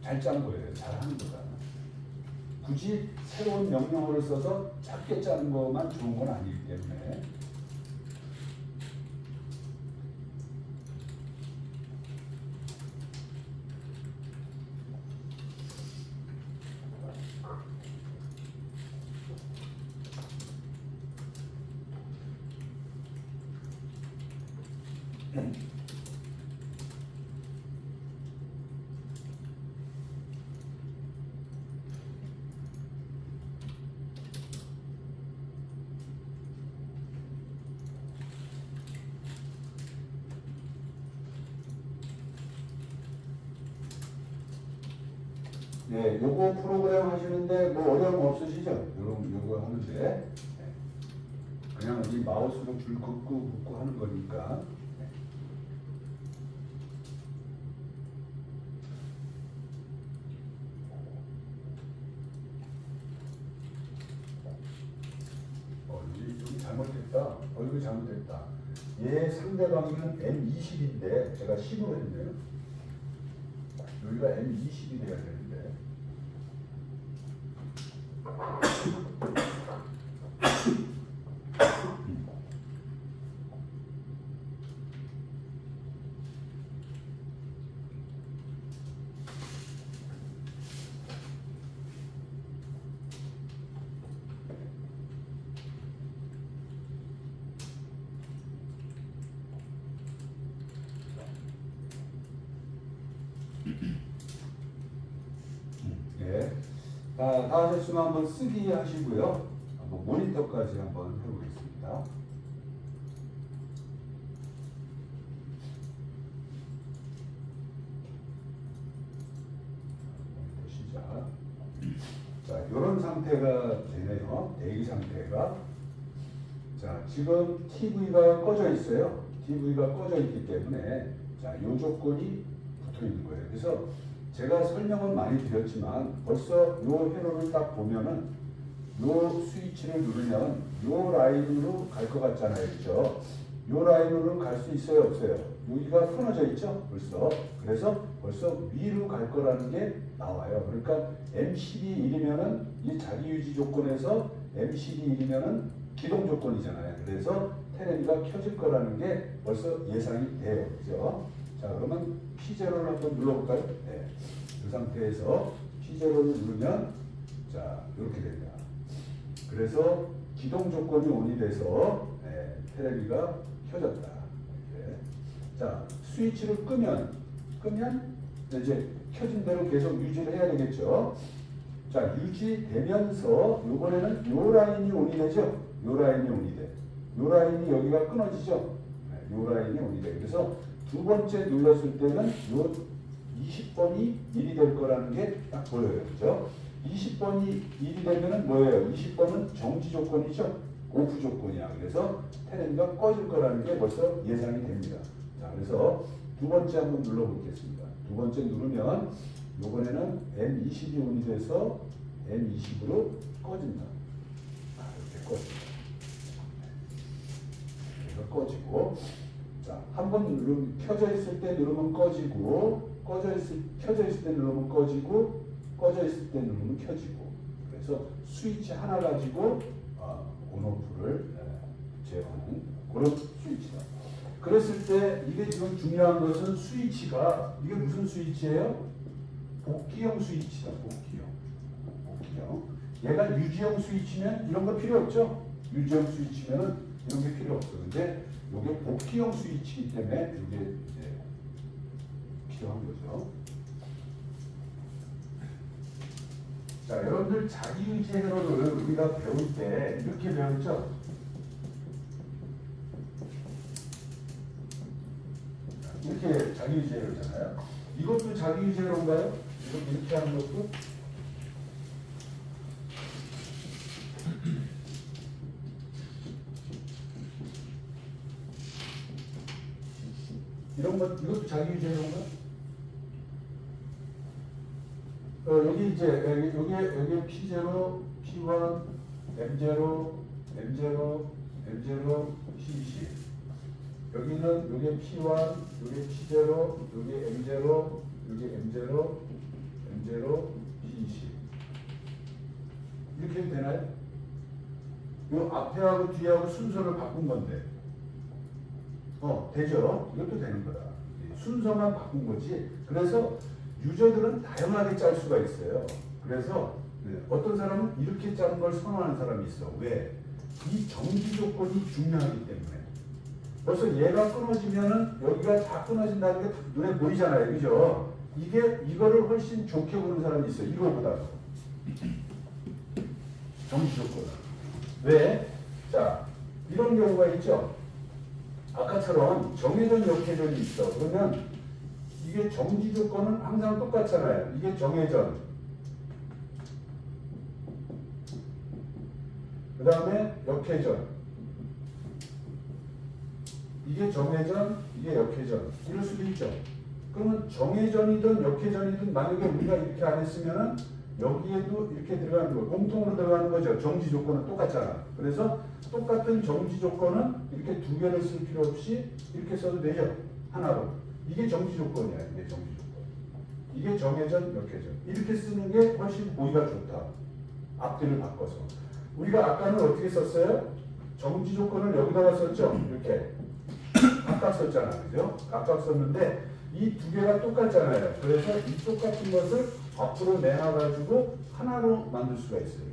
잘 짜는 거예요. 잘하는 거다. 굳이 새로운 명령어를 써서 작게 짜는 것만 좋은 건 아니기 때문에. 네, 요거 프로그램 하시는데 뭐 어려움 없으시죠? 요거 하는데. 네. 그냥 이 마우스로 줄 긋고 하는 거니까. 네. 여기 잘못됐다. 여기 잘못됐다. 얘 상대방이면 M20인데 제가 10으로 했네요. 여기가 M20이 돼야 되는데. 예. 다 하셨으면 한번 쓰기 하시고요. 한번 모니터까지 한번 해보겠습니다. 모니터 시작. 자, 이런 상태가 되네요. 대기 상태가. 자, 지금 TV가 꺼져 있어요. TV가 꺼져 있기 때문에 자, 요 조건이 붙어 있는 거예요. 그래서 제가 설명은 많이 드렸지만 벌써 요 회로를 딱 보면은 요 스위치를 누르면 요 라인으로 갈 것 같잖아요. 그죠? 요 라인으로 갈 수 있어요? 없어요? 여기가 끊어져 있죠? 그래서 벌써 위로 갈 거라는 게 나와요. 그러니까 M12 1이면은 이 자기 유지 조건에서 M12 1이면은 기동 조건이잖아요. 그래서 테레비가 켜질 거라는 게 벌써 예상이 돼요. 그죠? 자, 그러면 P0를 한번 눌러볼까요? 네. 이 상태에서 P0를 누르면 자, 이렇게 됩니다. 그래서 기동 조건이 온이 돼서 네, 테레비가 켜졌다. 때. 자, 스위치를 끄면 이제 켜진 대로 계속 유지를 해야 되겠죠. 자, 유지되면서 이번에는 요 라인이 온이 되죠. 요 라인이 온이 돼. 요 라인이 여기가 끊어지죠. 네, 요 라인이 온이 돼. 그래서 두 번째 눌렀을 때는 요 20번이 1이 될 거라는 게 딱 보여요. 그죠? 20번이 1이 되면은 뭐예요? 20번은 정지 조건이죠. 오프 조건이야. 그래서 테레비가 꺼질 거라는 게 벌써 예상이 됩니다. 자, 그래서 두 번째 한번 눌러보겠습니다. 두 번째 누르면 이번에는 M20이 온이 돼서 M20으로 꺼진다. 이렇게 꺼집니다. 그래서 꺼지고, 자, 한번 누르면 켜져 있을 때 누르면 꺼지고, 켜져 있을 때 누르면 꺼지고, 꺼져 있을 때 누르면 켜지고. 그래서 스위치 하나 가지고 온오프를 제어하는 그런 스위치다. 그랬을 때 이게 지금 중요한 것은 스위치가 이게 무슨 스위치예요? 복귀형 스위치다. 복귀형. 얘가 유지형 스위치면 이런 거 필요 없죠? 유지형 스위치면은 이런 게 필요 없어. 근데 이게 복귀형 스위치이기 때문에 이게 이제 필요한 거죠. 자, 여러분들 자기유지 회로를 우리가 배울 때 이렇게 배웠죠? 이렇게 자기유지 회로잖아요. 이것도 자기유지 회로인가요? 이렇게 하는 것도? 이런 것, 이것도 자기유지 회로인가? 여기 이제 여기 P0, P1, M0, M0, M0, P20. 여기는 요게 P1, 요게 P0, 요게 M0, 요게 M0, M0, P20. 이렇게 해도 되나요? 요 앞에하고 뒤하고 순서를 바꾼 건데. 되죠? 이것도 되는 거다. 순서만 바꾼 거지. 그래서 유저들은 다양하게 짤 수가 있어요. 그래서 어떤 사람은 이렇게 짜는 걸 선호하는 사람이 있어. 왜? 이 정지 조건이 중요하기 때문에. 벌써 얘가 끊어지면은 여기가 다 끊어진다는 게 눈에 보이잖아요. 그죠? 이거를 훨씬 좋게 보는 사람이 있어요. 이거보다. 정지 조건. 왜? 자, 이런 경우가 있죠. 아까처럼 정해전 역회전이 있어. 그러면 이게 정지 조건은 항상 똑같잖아요. 이게 정해전. 그 다음에 역회전. 이게 정회전, 이게 역회전. 이럴 수도 있죠. 그러면 정회전이든 역회전이든 만약에 우리가 이렇게 안 했으면은 여기에도 이렇게 들어가는 거예요. 공통으로 들어가는 거죠. 정지 조건은 똑같잖아. 그래서 똑같은 정지 조건은 이렇게 두 개를 쓸 필요 없이 이렇게 써도 되죠. 하나로. 이게 정지 조건이야. 이게 정지 조건. 이게 정회전, 역회전. 이렇게 쓰는 게 훨씬 보기가 좋다. 앞뒤를 바꿔서. 우리가 아까는 어떻게 썼어요? 정지 조건을 여기다가 썼죠? 이렇게. 각각 썼잖아. 그죠? 각각 썼는데 이 두 개가 똑같잖아요. 그래서 이 똑같은 것을 앞으로 내놔가지고 하나로 만들 수가 있어요.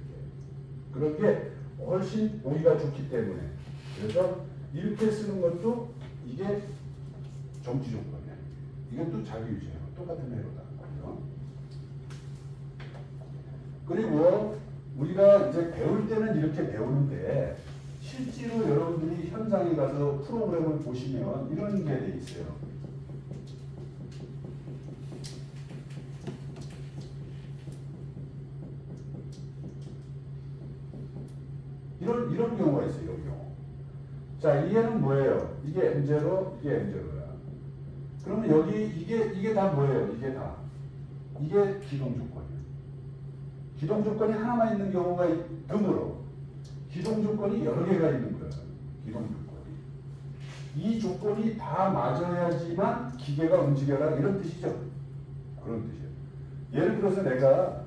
이렇게. 그런 게 훨씬 보기가 좋기 때문에. 그래서 이렇게 쓰는 것도 이게 정지 조건이야. 이것도 자기유지예요. 똑같은 회로다. 그리고 우리가 이제 배울 때는 이렇게 배우는데 실제로 여러분들이 현장에 가서 프로그램을 보시면 이런 게 돼 있어요. 이런 경우가 있어요. 이런 경우. 자, 이게는 뭐예요? 이게 M0, 이게 M0야. 그러면 여기 이게 다 뭐예요? 이게 다. 이게 기동 조건이에요. 기동 조건이 하나만 있는 경우가 드물어. 기동 조건이 여러 개가 있는 거예요. 기동 조건이. 이 조건이 다 맞아야지만 기계가 움직여라 이런 뜻이죠. 그런 뜻이에요. 예를 들어서 내가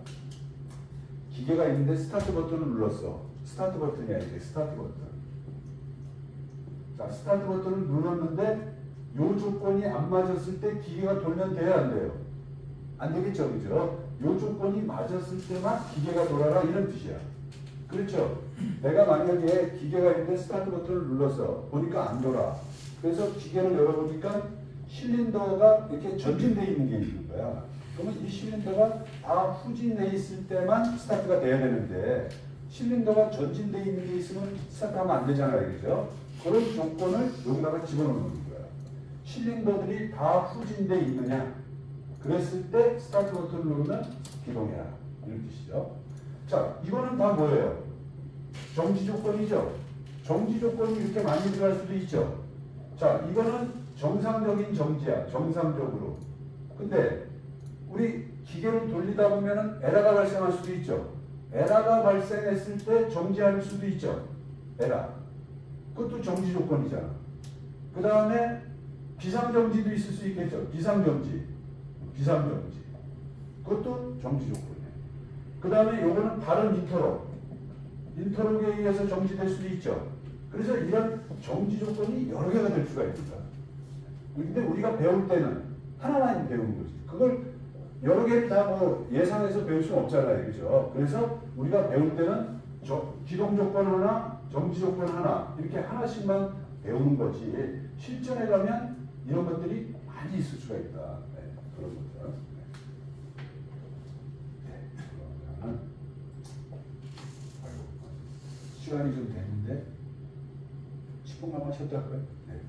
기계가 있는데 스타트 버튼을 눌렀어. 스타트 버튼이야 이게 스타트 버튼. 자, 스타트 버튼을 눌렀는데 이 조건이 안 맞았을 때 기계가 돌면 돼요, 안 돼요? 안 되겠죠, 그죠? 이 조건이 맞았을 때만 기계가 돌아라 이런 뜻이야. 그렇죠? 내가 만약에 기계가 있는데 스타트 버튼을 눌렀어. 보니까 안 돌아. 그래서 기계를 열어보니까 실린더가 이렇게 전진되어 있는 게 있는 거야. 그러면 이 실린더가 다 후진되어 있을 때만 스타트가 돼야 되는데 실린더가 전진되어 있는 게 있으면 스타트하면 안 되잖아요. 그죠? 그런 조건을 여기다가 집어넣는 거야. 실린더들이 다 후진되어 있느냐? 그랬을 때 스타트 버튼을 누르면 기동해라. 이런 뜻이죠. 자, 이거는 다 뭐예요? 정지 조건이죠. 정지 조건이 이렇게 많이 들어갈 수도 있죠. 자, 이거는 정상적인 정지야. 정상적으로. 근데 우리 기계를 돌리다 보면은 에러가 발생할 수도 있죠. 에러가 발생했을 때 정지할 수도 있죠. 에러. 그것도 정지 조건이잖아. 그 다음에 비상정지도 있을 수 있겠죠. 비상정지. 비상정지. 그것도 정지 조건이에요. 그 다음에 요거는 다른 인터록에 의해서 정지될 수도 있죠. 그래서 이런 정지 조건이 여러 개가 될 수가 있습니다. 근데 우리가 배울 때는 하나만 배우는 거지. 그걸 여러 개를 다 뭐 예상해서 배울 수는 없잖아요. 그죠? 그래서 우리가 배울 때는 기동 조건 하나, 정지 조건 하나, 이렇게 하나씩만 배우는 거지. 실전에 가면 이런 것들이 많이 있을 수가 있다. 네, 그런 거죠. 네, 그러면 시간이 좀 됐는데 10분만 쉬었다 할까요? 네.